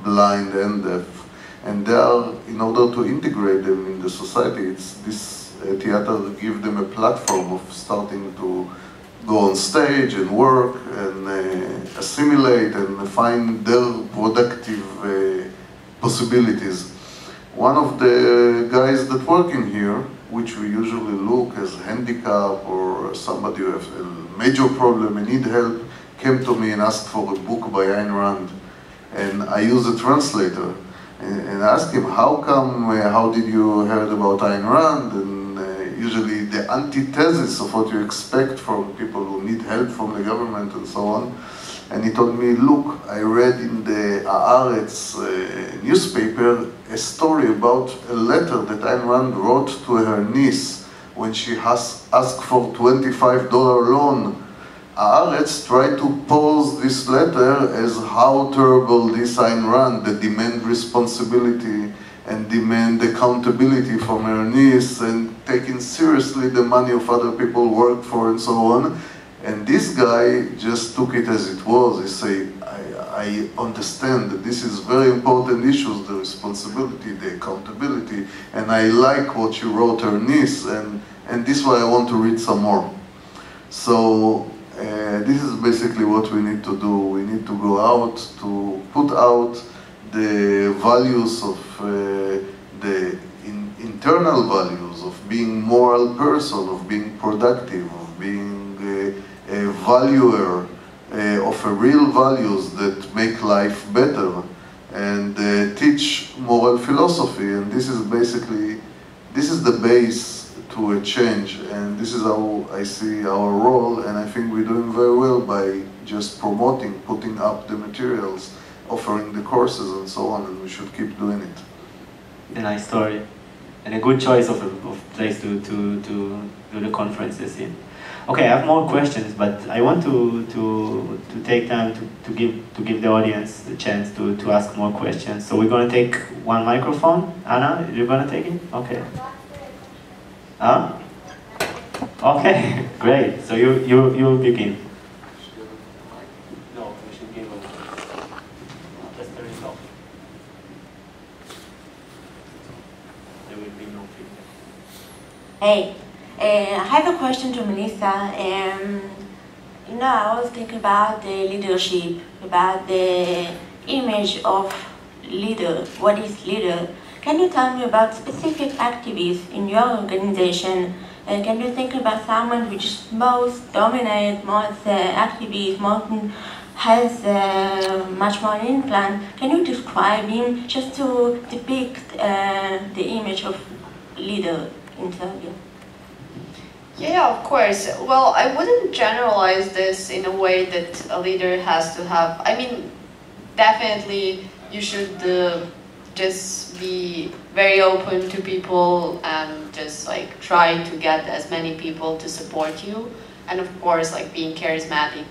blind and deaf. And they are, in order to integrate them in the society, this theater gives them a platform of starting to go on stage and work and assimilate and find their productive possibilities. One of the guys that work in here, which we usually look as handicap or somebody who has a major problem and need help, came to me and asked for a book by Ayn Rand. And I use a translator and asked him, how come, how did you heard about Ayn Rand? And usually the antithesis of what you expect from people who need help from the government and so on. And he told me, look, I read in the Haaretz newspaper a story about a letter that Ayn Rand wrote to her niece when she asked for $25 loan. Haaretz tried to pose this letter as how terrible this Ayn Rand, that demand responsibility and demand accountability from her niece and taking seriously the money of other people work for and so on. And this guy just took it as it was. He said, I understand that this is very important issues, the responsibility, the accountability, and I like what you wrote her niece, and this is why I want to read some more. So this is basically what we need to do. We need to go out to put out the values of the internal values of of being moral person, of being productive, of being a valuer of a real values that make life better, and teach moral philosophy. And this is basically, this is the base to a change, and this is how I see our role, and I think we're doing very well by just promoting, putting up the materials, offering the courses and so on, and we should keep doing it. A nice story, and a good choice of place to do the conferences in. Okay, I have more questions, but I want to take time to give the audience the chance to ask more questions. So we're going to take one microphone. Anna, you're going to take it? Okay. Huh? Okay, great. So you begin. No, we should give them. Just the result. There will be no feedback. Hey. I have a question to Melissa. You know, I was thinking about the leadership, about the image of leader. What is leader? Can you tell me about specific activists in your organization? Can you think about someone which is most dominant, most activist, most has much more influence? Can you describe him just to depict the image of leader in Serbia? Yeah, of course. Well, I wouldn't generalize this in a way that a leader has to have. I mean, definitely you should just be very open to people and just like try to get as many people to support you. And of course, like being charismatic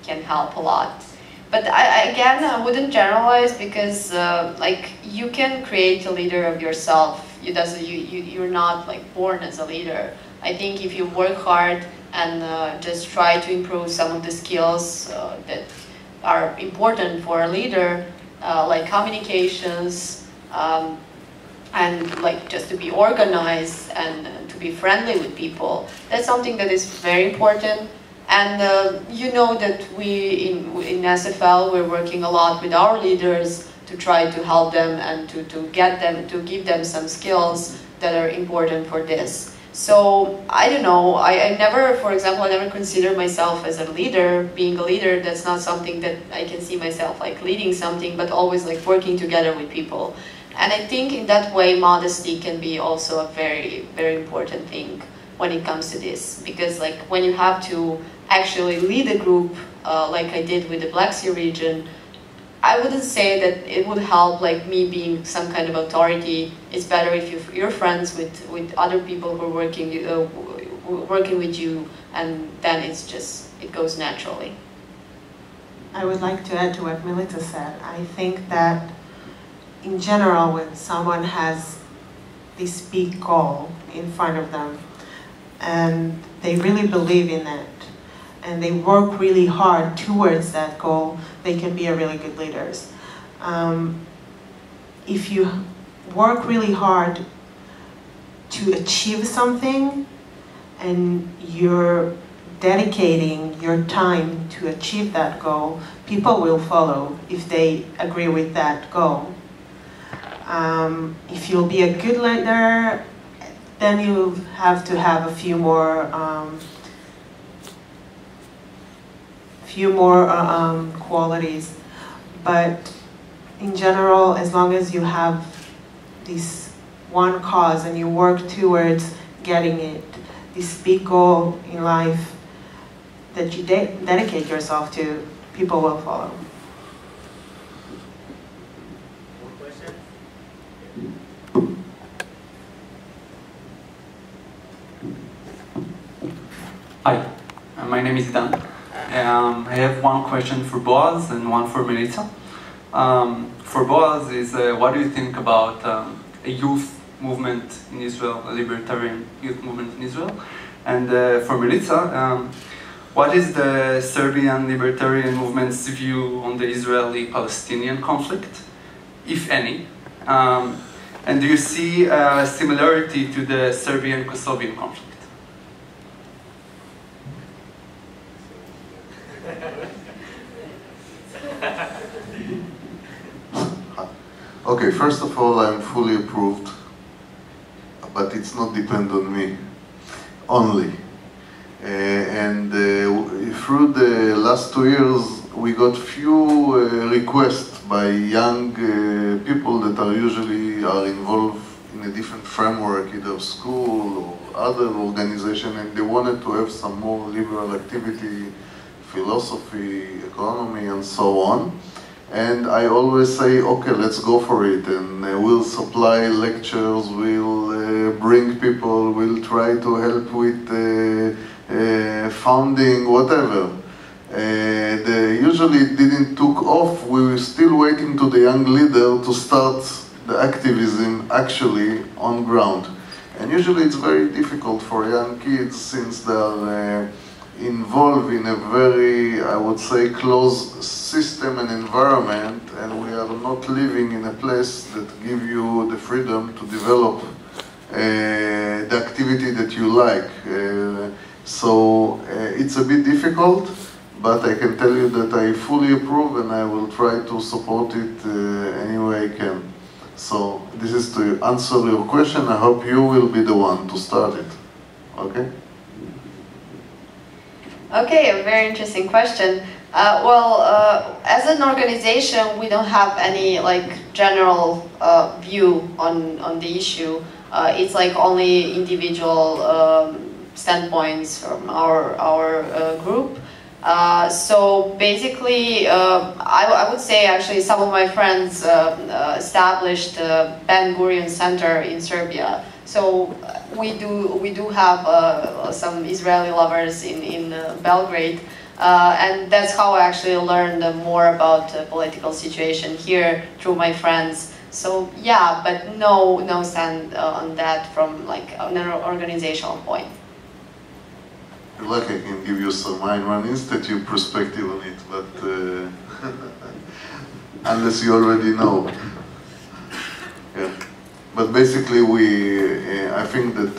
can help a lot. But again, I wouldn't generalize because like you can create a leader of yourself. You're not like born as a leader. I think if you work hard and just try to improve some of the skills that are important for a leader, like communications, and like just to be organized and to be friendly with people, that's something that is very important. And you know that we in ESFL, we're working a lot with our leaders to try to help them and to give them some skills that are important for this. So, I don't know, I never, for example, I never consider myself as a leader. Being a leader, that's not something that I can see myself like leading something, but always like working together with people. And I think in that way, modesty can be also a very, very important thing when it comes to this. Because like when you have to actually lead a group, like I did with the Black Sea region, I wouldn't say that it would help like me being some kind of authority. It's better if you're friends with other people who are working with you, and then it goes naturally. I would like to add to what Milica said. I think that in general, when someone has this big goal in front of them and they really believe in it, and they work really hard towards that goal, they can be a really good leaders. If you work really hard to achieve something and you're dedicating your time to achieve that goal, people will follow if they agree with that goal. If you'll be a good leader, then you have to have a few more qualities, but in general, as long as you have this one cause and you work towards getting it, this big goal in life that you dedicate yourself to, people will follow. Hi, my name is Dan. I have one question for Boaz and one for Milica. For Boaz is, what do you think about a youth movement in Israel, a libertarian youth movement in Israel? And for Milica, what is the Serbian libertarian movement's view on the Israeli-Palestinian conflict, if any? And do you see a similarity to the Serbian-Kosovian conflict? Okay, first of all, I'm fully but it's not depend on me only. Through the last 2 years, we got few requests by young people that are usually involved in a different framework, either school or other organization, and they wanted to have some more liberal activity, philosophy, economy, and so on. And I always say, okay, let's go for it, and we'll supply lectures, we'll bring people, we'll try to help with funding, whatever. Usually it didn't took off. We were still waiting to the young leader to start the activism actually on ground. And usually it's very difficult for young kids since they are involved in a very, I would say, closed system and environment, and we are not living in a place that give you the freedom to develop the activity that you like. So it's a bit difficult, but I can tell you that I fully approve and I will try to support it any way I can. So this is to answer your question. I hope you will be the one to start it. Okay? Okay, a very interesting question. As an organization, we don't have any general view on the issue. It's only individual standpoints from our group. So basically, I would say actually some of my friends established Ben Gurion Center in Serbia. So we do have some Israeli lovers in Belgrade, and that's how I actually learned more about the political situation here through my friends. So yeah, but no stand on that from an organizational point. Like I can give you some Iron Institute perspective on it, but unless you already know. Yeah. But basically, I think that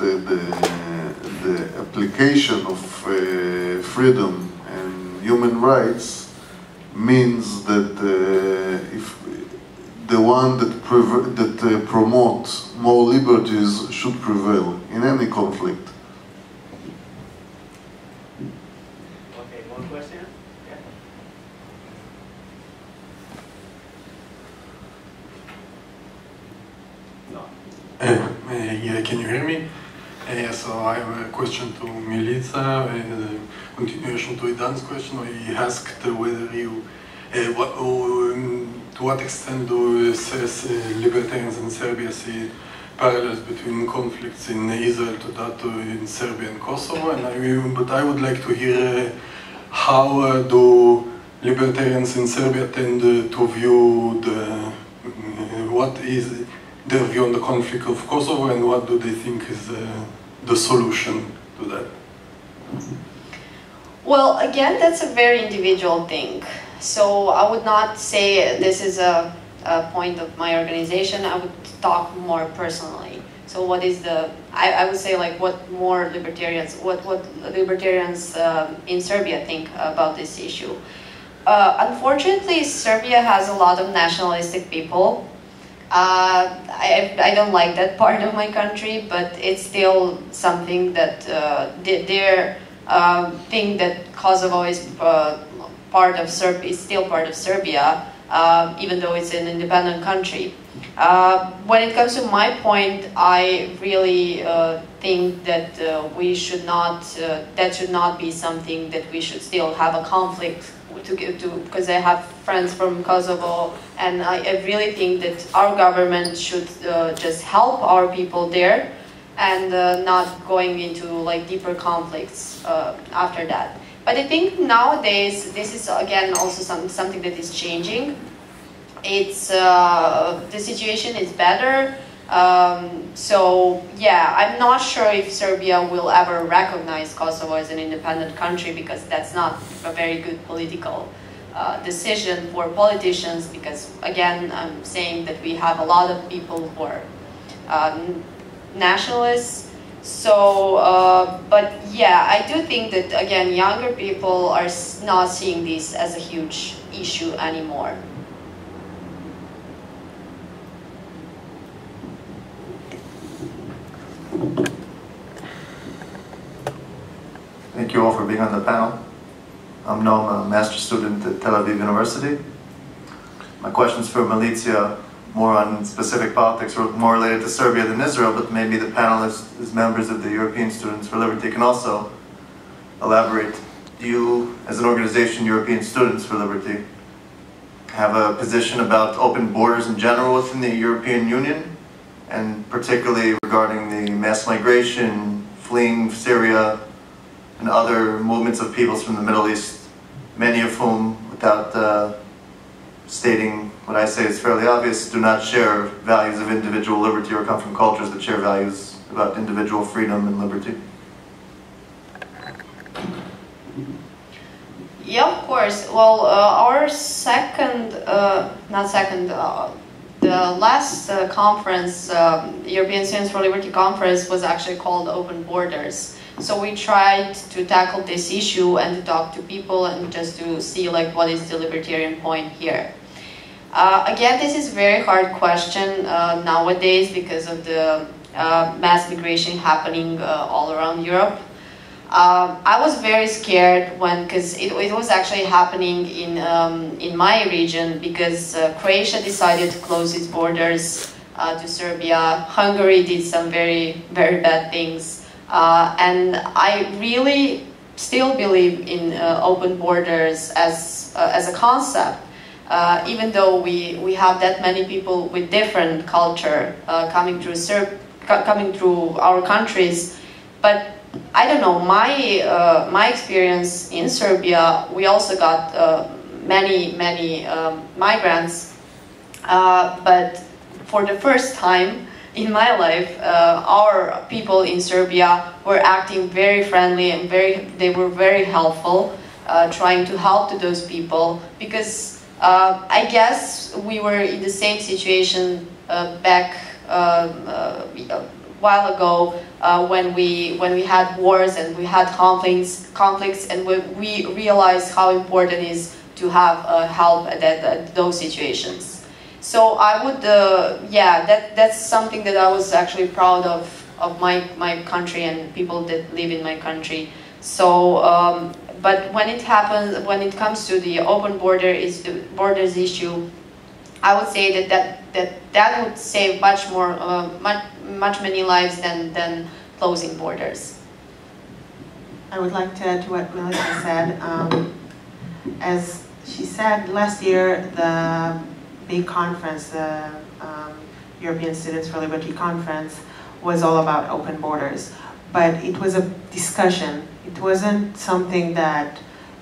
the application of freedom and human rights means that if the one that promotes more liberties should prevail in any conflict. Okay, one question? Yeah, can you hear me? So I have a question to Milica, continuation to Idan's question. He asked whether you, to what extent do libertarians in Serbia see parallels between conflicts in Israel to that in Serbia and Kosovo? But I would like to hear how do libertarians in Serbia tend to view what is their view on the conflict of Kosovo, and what do they think is the solution to that? Well, again, that's a very individual thing. So I would not say this is a point of my organization. I would talk more personally. So what is I would say what libertarians in Serbia think about this issue. Unfortunately, Serbia has a lot of nationalistic people. I don't like that part of my country, but it's still something that their think that Kosovo is part of Serbia, is still part of Serbia, even though it's an independent country. When it comes to my point, I really think that we should not, that should not be something that we should still have a conflict because I have friends from Kosovo, and I really think that our government should just help our people there and not going into deeper conflicts after that. But I think nowadays this is again also something that is changing. It's the situation is better. So yeah, I'm not sure if Serbia will ever recognize Kosovo as an independent country, because that's not a very good political decision for politicians, because again, I'm saying that we have a lot of people who are nationalists. So, but yeah, I do think that again, younger people are not seeing this as a huge issue anymore. Thank you all for being on the panel. I'm Noam, a master's student at Tel Aviv University. My question's for Milica, more on specific politics, or more related to Serbia than Israel, but maybe the panelists, as members of the European Students for Liberty, can also elaborate. Do you, as an organization, European Students for Liberty, have a position about open borders in general within the European Union, and particularly regarding the mass migration, fleeing Syria, and other movements of peoples from the Middle East, many of whom, without stating what I say is fairly obvious, do not share values of individual liberty or come from cultures that share values about individual freedom and liberty? Yeah, of course. Well, our the last conference, European Students for Liberty conference, was actually called Open Borders. So we tried to tackle this issue and to talk to people and just to see like what is the libertarian point here. Again, this is a very hard question nowadays because of the mass migration happening all around Europe. I was very scared because it was actually happening in my region, because Croatia decided to close its borders to Serbia. Hungary did some very, very bad things. And I really still believe in open borders as a concept, even though we have that many people with different culture coming through our countries. But I don't know, my experience in Serbia, we also got many migrants, but for the first time in my life, our people in Serbia were acting very friendly and they were very helpful, trying to help to those people, because I guess we were in the same situation back a while ago when we had wars and we had conflicts, and we realized how important it is to have help at those situations. So I would, that's something that I was actually proud of my country and people that live in my country. So, but when it comes to the open borders issue, I would say that would save much many lives than closing borders. I would like to add to what Milica said. As she said, last year the big conference, the European Students for Liberty conference, was all about open borders. But it was a discussion. It wasn't something that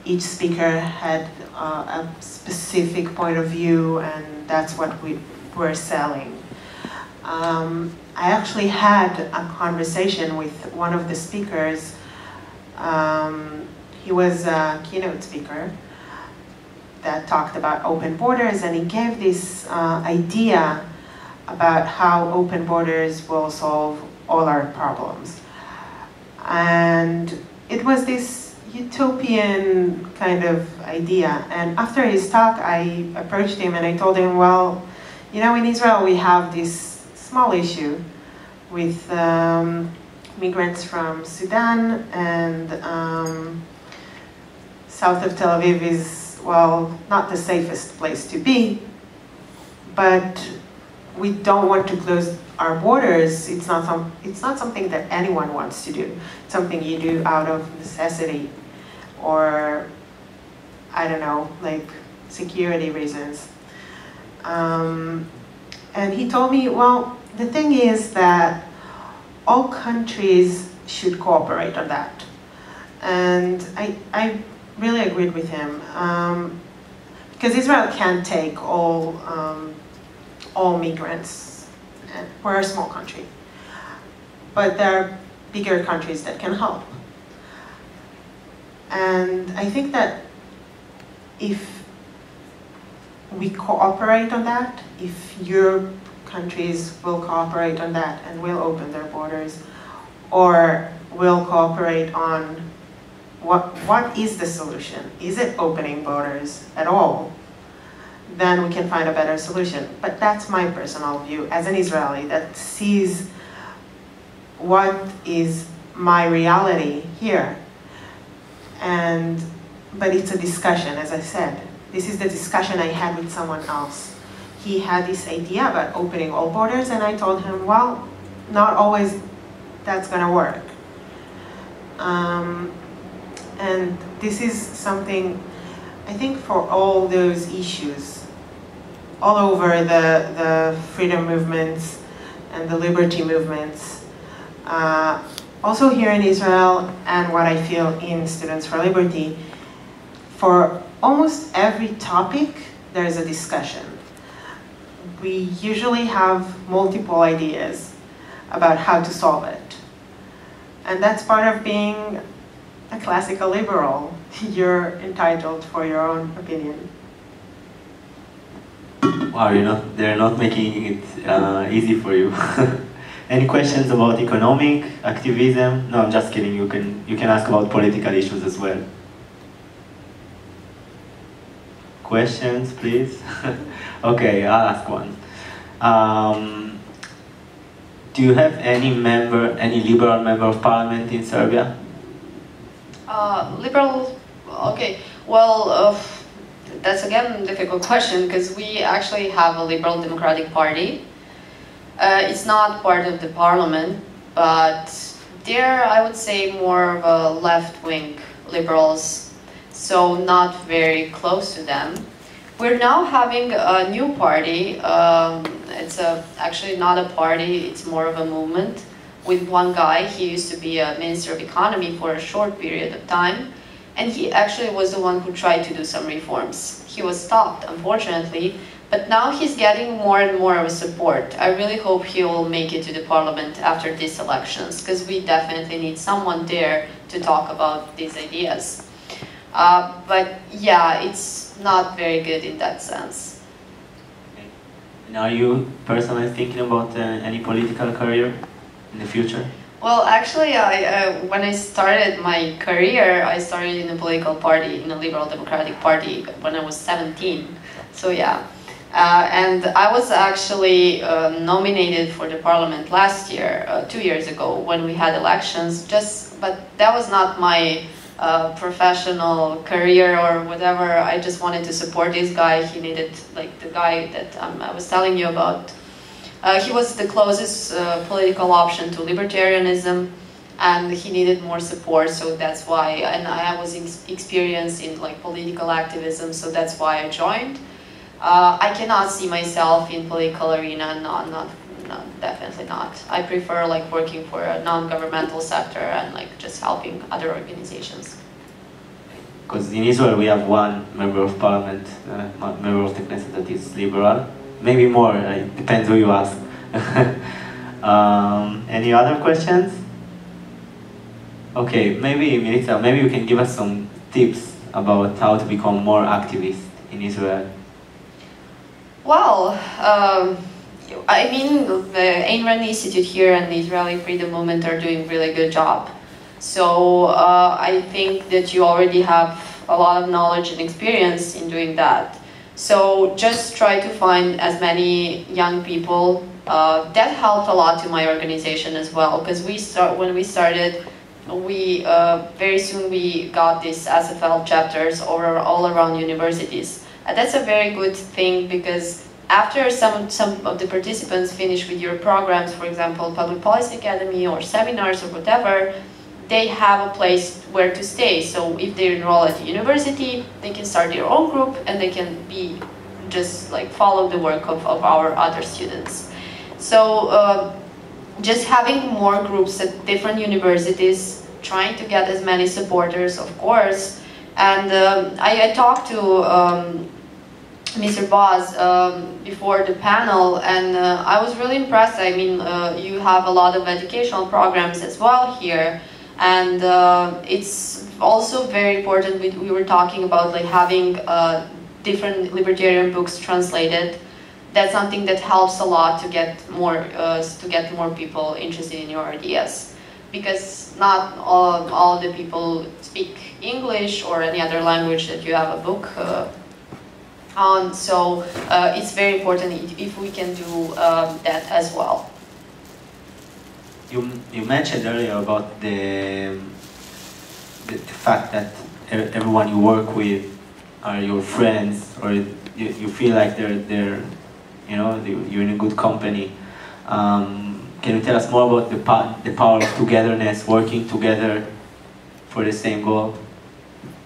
each speaker had a specific point of view and that's what we were selling. I actually had a conversation with one of the speakers. He was a keynote speaker that talked about open borders, and he gave this idea about how open borders will solve all our problems. And it was this utopian kind of idea. And after his talk, I approached him and I told him, well, you know, in Israel we have this small issue with migrants from Sudan, and south of Tel Aviv is, well, not the safest place to be, but we don't want to close our borders. It's not something that anyone wants to do. It's something you do out of necessity, or I don't know, like security reasons. And he told me, well, the thing is that all countries should cooperate on that. And I really agreed with him, because Israel can't take all migrants. We're a small country, but there are bigger countries that can help. And I think that if we cooperate on that, if Europe countries will cooperate on that and will open their borders, or will cooperate on what is the solution? Is it opening borders at all? Then we can find a better solution. But that's my personal view as an Israeli that sees what is my reality here. But it's a discussion, as I said. This is the discussion I had with someone else. He had this idea about opening all borders, and I told him, well, not always that's gonna work. And this is something, I think, for all those issues, all over the freedom movements and the liberty movements, also here in Israel, and what I feel in Students for Liberty, for almost every topic, there is a discussion. We usually have multiple ideas about how to solve it. And that's part of being a classical liberal. You're entitled for your own opinion. Wow, they're not making it easy for you. Any questions about economic activism? No, I'm just kidding. You can ask about political issues as well. Questions, please? Okay, I'll ask one. Do you have any liberal member of parliament in Serbia? Liberal, okay. Well, that's again a difficult question because we actually have a liberal democratic party. It's not part of the parliament, but they're, I would say, more of a left-wing liberals, so not very close to them. We're now having a new party. It's actually not a party, it's more of a movement with one guy. He used to be a Minister of Economy for a short period of time, and he actually was the one who tried to do some reforms. He was stopped, unfortunately, but now he's getting more and more of a support. I really hope he will make it to the parliament after these elections, because we definitely need someone there to talk about these ideas. But yeah, it's not very good in that sense. And are you personally thinking about any political career in the future? Well, actually, when I started my career, I started in a political party, in a Liberal Democratic Party, when I was 17. So yeah. And I was actually nominated for the parliament last year, 2 years ago, when we had elections. But that was not my professional career or whatever. I just wanted to support this guy. He needed, like the guy that I was telling you about. He was the closest political option to libertarianism, and he needed more support. So that's why, and I was experienced in like political activism. So that's why I joined. I cannot see myself in political arena, no, definitely not. I prefer like working for a non-governmental sector and like just helping other organizations. Because in Israel we have one member of parliament, member of the Knesset that is liberal. Maybe more, it depends who you ask. Any other questions? Okay, maybe Milica, maybe you can give us some tips about how to become more activist in Israel. Well, I mean, the Ayn Rand Institute here and the Israeli Freedom Movement are doing a really good job. So I think that you already have a lot of knowledge and experience in doing that. So just try to find as many young people. That helped a lot to my organization as well, because when we started, very soon we got these ESFL chapters all around universities. That's a very good thing, because after some of the participants finish with your programs, for example, Public Policy Academy or seminars or whatever, they have a place where to stay. So if they enroll at the university, they can start their own group and they can just like follow the work of our other students. So just having more groups at different universities, trying to get as many supporters, of course. And I talked to Mr. Boaz before the panel, and I was really impressed. I mean, you have a lot of educational programs as well here, and it's also very important. We were talking about like having different libertarian books translated. That's something that helps a lot to get more people interested in your ideas, because not all the people speak English or any other language that you have a book on. So it's very important if we can do that as well. you mentioned earlier about the fact that everyone you work with are your friends, or you feel like they're you're in a good company. Can you tell us more about the power of togetherness, working together for the same goal?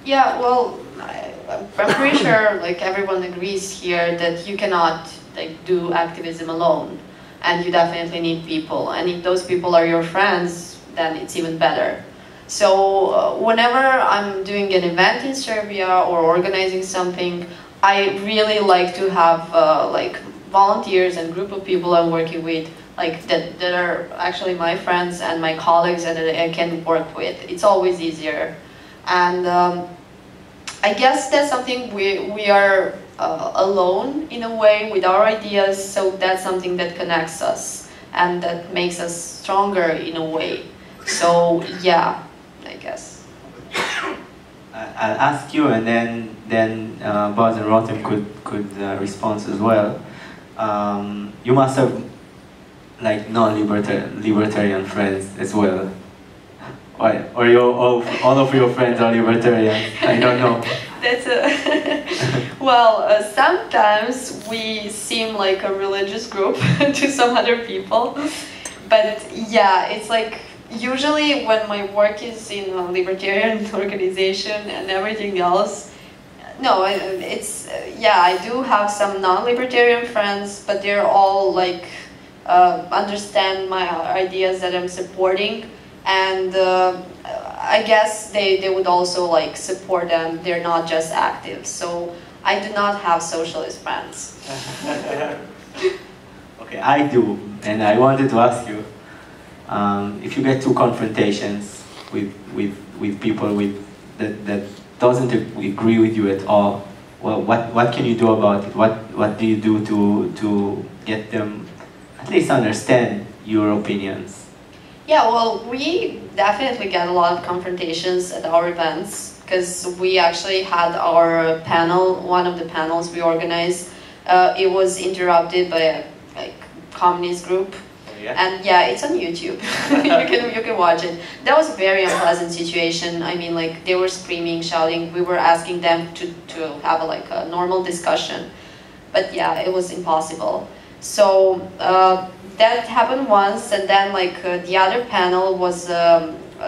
Yeah, well, I'm pretty sure like everyone agrees here that you cannot like do activism alone, and you definitely need people. And if those people are your friends, then it's even better. So whenever I'm doing an event in Serbia or organizing something, I really like to have like volunteers and group of people I'm working with, like that are actually my friends and my colleagues and that I can work with. It's always easier. And I guess that's something we are alone in a way with our ideas, so that's something that connects us and that makes us stronger in a way. So yeah, I guess. I'll ask you, and then Boaz and Rotem could respond as well. You must have like non-libertarian friends as well. Or all of your friends are libertarians? I don't know. That's well, sometimes we seem like a religious group to some other people, but yeah, it's like usually when my work is in a libertarian organization and everything else, no, it's yeah, I do have some non-libertarian friends, but they're all like understand my ideas that I'm supporting. And I guess they would also like support them. They're not just active. So I do not have socialist friends. Okay, I do, and I wanted to ask you, if you get two confrontations with people that doesn't agree with you at all, well, what can you do about it? What do you do to get them at least understand your opinions? Yeah, well, we definitely get a lot of confrontations at our events because we actually had our panel, one of the panels we organized, it was interrupted by a communist group. Yeah. And yeah, it's on YouTube. you can watch it. That was a very unpleasant situation. I mean, like they were screaming, shouting. We were asking them to have a normal discussion, but yeah, it was impossible. So that happened once, and then the other panel was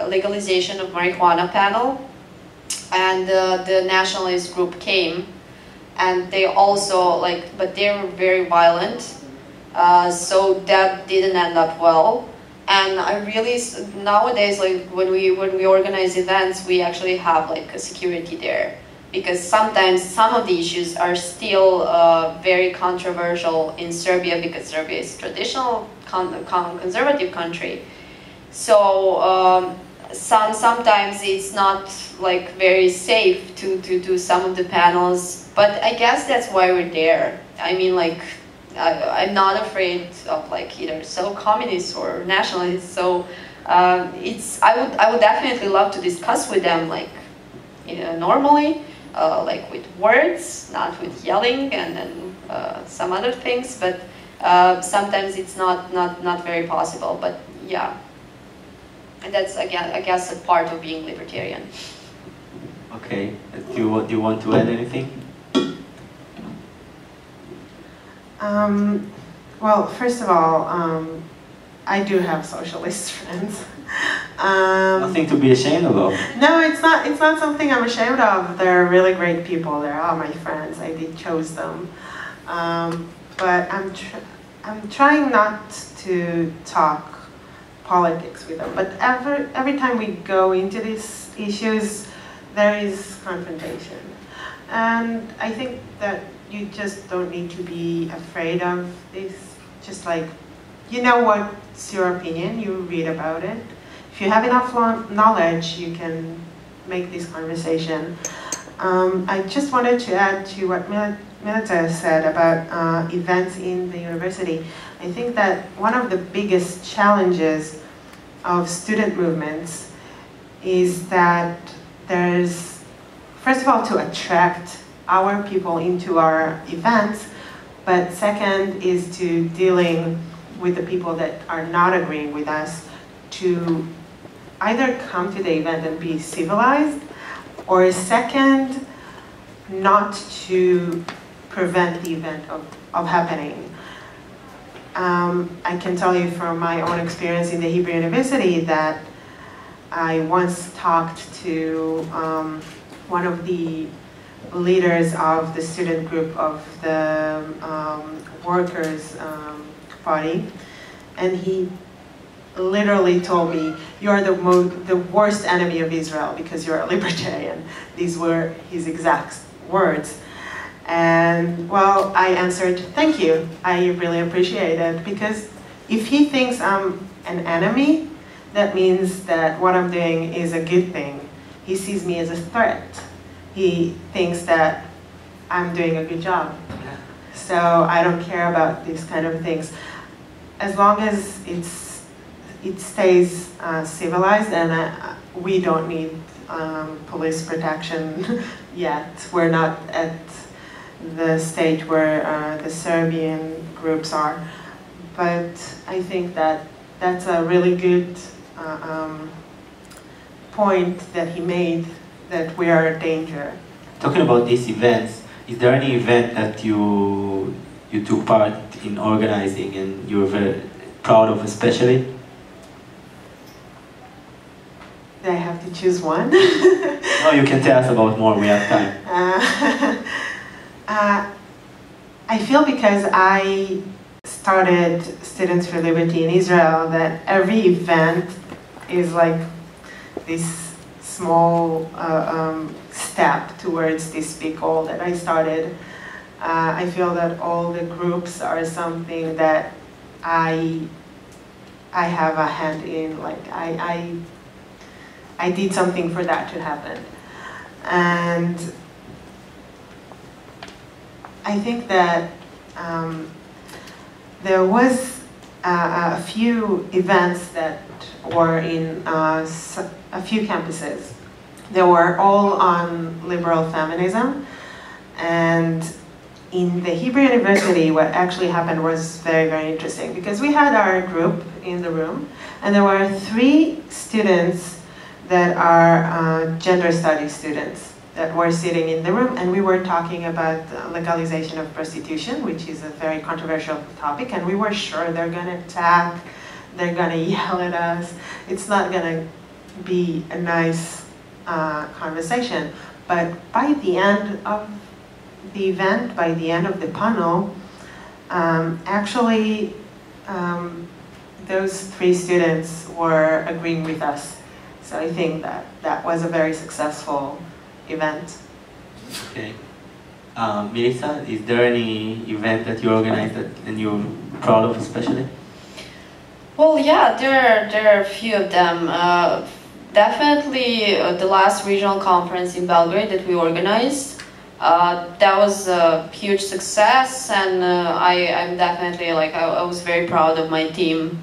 legalization of marijuana panel, and the nationalist group came, and they also but they were very violent, so that didn't end up well. And I really nowadays when we organize events, we actually have a security there, because sometimes some of the issues are still very controversial in Serbia, because Serbia is a traditional conservative country. So sometimes it's not very safe to do some of the panels, but I guess that's why we're there. I mean, I'm not afraid of either so communist or nationalist. So I would definitely love to discuss with them normally. With words, not with yelling and then some other things, but sometimes it's not very possible. But yeah, and that's again, I guess, a part of being libertarian. Okay, do you want to add anything? Well, first of all, I do have socialist friends. Nothing to be ashamed of. No, it's not something I'm ashamed of. They're really great people. They're all my friends. I did chose them, but I'm trying not to talk politics with them. But every time we go into these issues, there is confrontation, and I think that you just don't need to be afraid of this. Just you know what's your opinion. You read about it. If you have enough knowledge, you can make this conversation. I just wanted to add to what Milica said about events in the university. I think that one of the biggest challenges of student movements is that there's, first of all, to attract our people into our events, but second is to dealing with the people that are not agreeing with us, to either come to the event and be civilized, or second, not to prevent the event of happening. I can tell you from my own experience in the Hebrew University that I once talked to one of the leaders of the student group of the Workers' Party, and he literally told me, "You're the worst enemy of Israel because you're a libertarian." These were his exact words. And well, I answered, "Thank you, I really appreciate it," because if he thinks I'm an enemy, that means that what I'm doing is a good thing. He sees me as a threat. He thinks that I'm doing a good job. So I don't care about these kind of things. As long as it stays civilized, and we don't need police protection yet. We're not at the stage where the Serbian groups are. But I think that that's a really good point that he made, that we are a danger. Talking about these events, is there any event that you took part in organizing and you're very proud of especially? Do I have to choose one? No, you can tell us about more, we have time. I feel because I started Students for Liberty in Israel that every event is like this small step towards this big goal that I started. I feel that all the groups are something that I have a hand in, like I did something for that to happen. And I think that there was a few events that were in a few campuses. They were all on liberal feminism, and in the Hebrew University what actually happened was very, very interesting, because we had our group in the room, and there were 3 students that are gender studies students that were sitting in the room, and we were talking about legalization of prostitution, which is a very controversial topic, and we were sure they're going to attack, they're going to yell at us. It's not going to be a nice conversation. But by the end of the event, by the end of the panel, actually those 3 students were agreeing with us. So I think that that was a very successful event. Okay. Milica, is there any event that you organized and you're proud of especially? Well, yeah, there are a few of them. Definitely the last regional conference in Belgrade that we organized. That was a huge success, and I'm definitely, like, I was very proud of my team.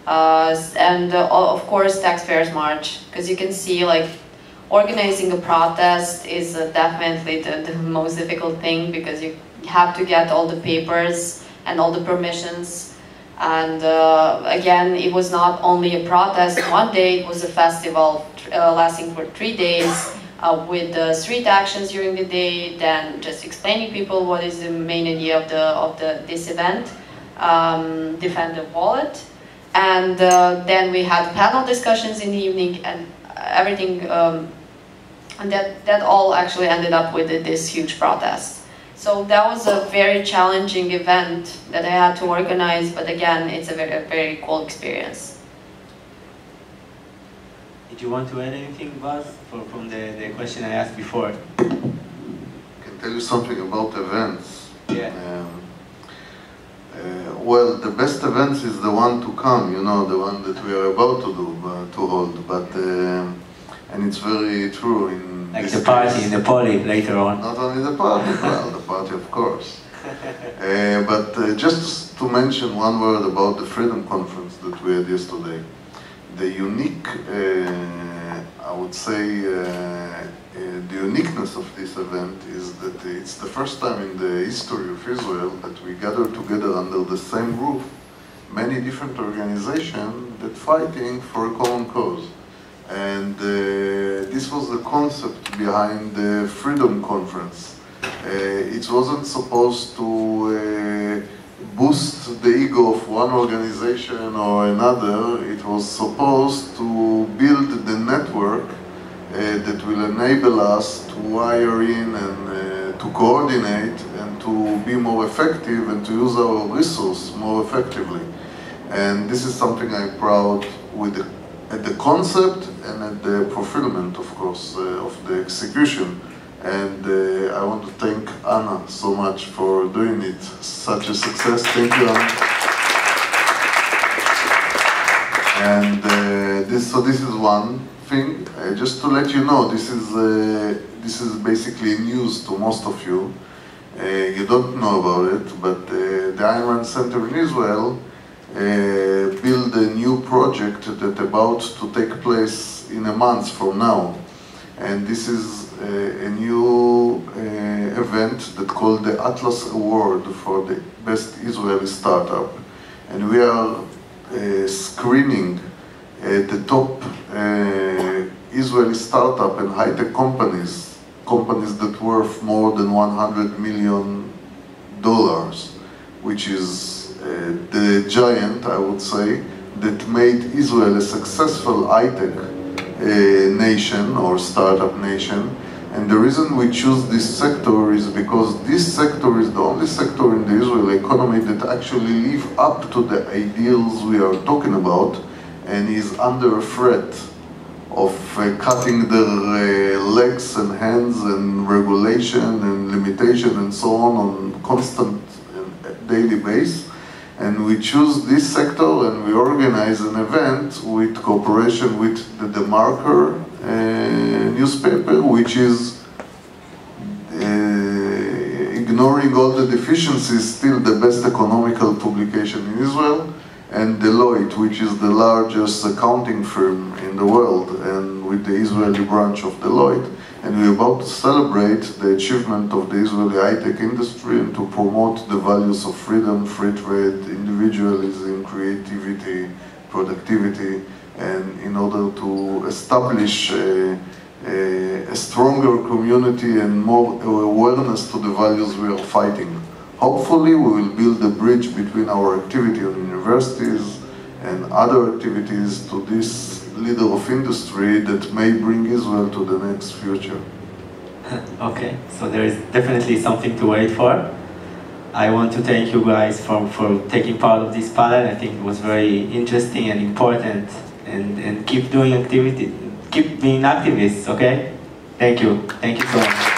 And of course Taxpayers March, because you can see, like, organizing a protest is definitely the most difficult thing, because you have to get all the papers and all the permissions. And again, it was not only a protest one day, it was a festival lasting for 3 days, with street actions during the day, then just explaining people what is the main idea of this event, defend the wallet. And then we had panel discussions in the evening, and everything, and that all actually ended up with this huge protest. So that was a very challenging event that I had to organize, but again, it's a very cool experience. Did you want to add anything, Boaz, from the question I asked before? I can tell you something about events. Yeah. Well, the best events is the one to come, you know, the one that we are about to do, to hold. But and it's very true in like the party in the poly later on. Not only the party, well, the party of course. But just to mention one word about the Freedom Conference that we had yesterday. The unique, I would say, the uniqueness of this event is that it's the first time in the history of Israel that we gather together under the same roof many different organizations that fighting for a common cause. And this was the concept behind the Freedom Conference. It wasn't supposed to boost the ego of one organization or another. It was supposed to build the network that will enable us to wire in and to coordinate and to be more effective and to use our resource more effectively. And this is something I'm proud with at the concept and at the fulfillment, of course, of the execution. And I want to thank Anna so much for doing it. Such a success. Thank you, Anna. And so this is one thing. Just to let you know, this is basically news to most of you. You don't know about it, but the Ayn Rand Center in Israel build a new project that's about to take place in a month from now. And this is a new event that's called the Atlas Award for the Best Israeli Startup. And we are screening the top Israeli startup and high-tech companies that worth more than $100 million, which is the giant, I would say, that made Israel a successful high-tech nation or startup nation. And the reason we choose this sector is because this sector is the only sector in the Israeli economy that actually live up to the ideals we are talking about and is under a threat of cutting their legs and hands and regulation and limitation and so on constant daily basis. And we choose this sector and we organize an event with cooperation with the DeMarker newspaper, which is ignoring all the deficiencies, still the best economical publication in Israel, and Deloitte, which is the largest accounting firm in the world, and with the Israeli branch of Deloitte. And we're about to celebrate the achievement of the Israeli high-tech industry and to promote the values of freedom, free trade, individualism, creativity, productivity, and in order to establish a stronger community and more awareness to the values we are fighting. Hopefully we will build a bridge between our activity on universities and other activities to this leader of industry that may bring Israel to the next future. Okay, so there is definitely something to wait for. I want to thank you guys for taking part of this panel. I think it was very interesting and important, and keep doing activity, keep being activists, okay? Thank you so much.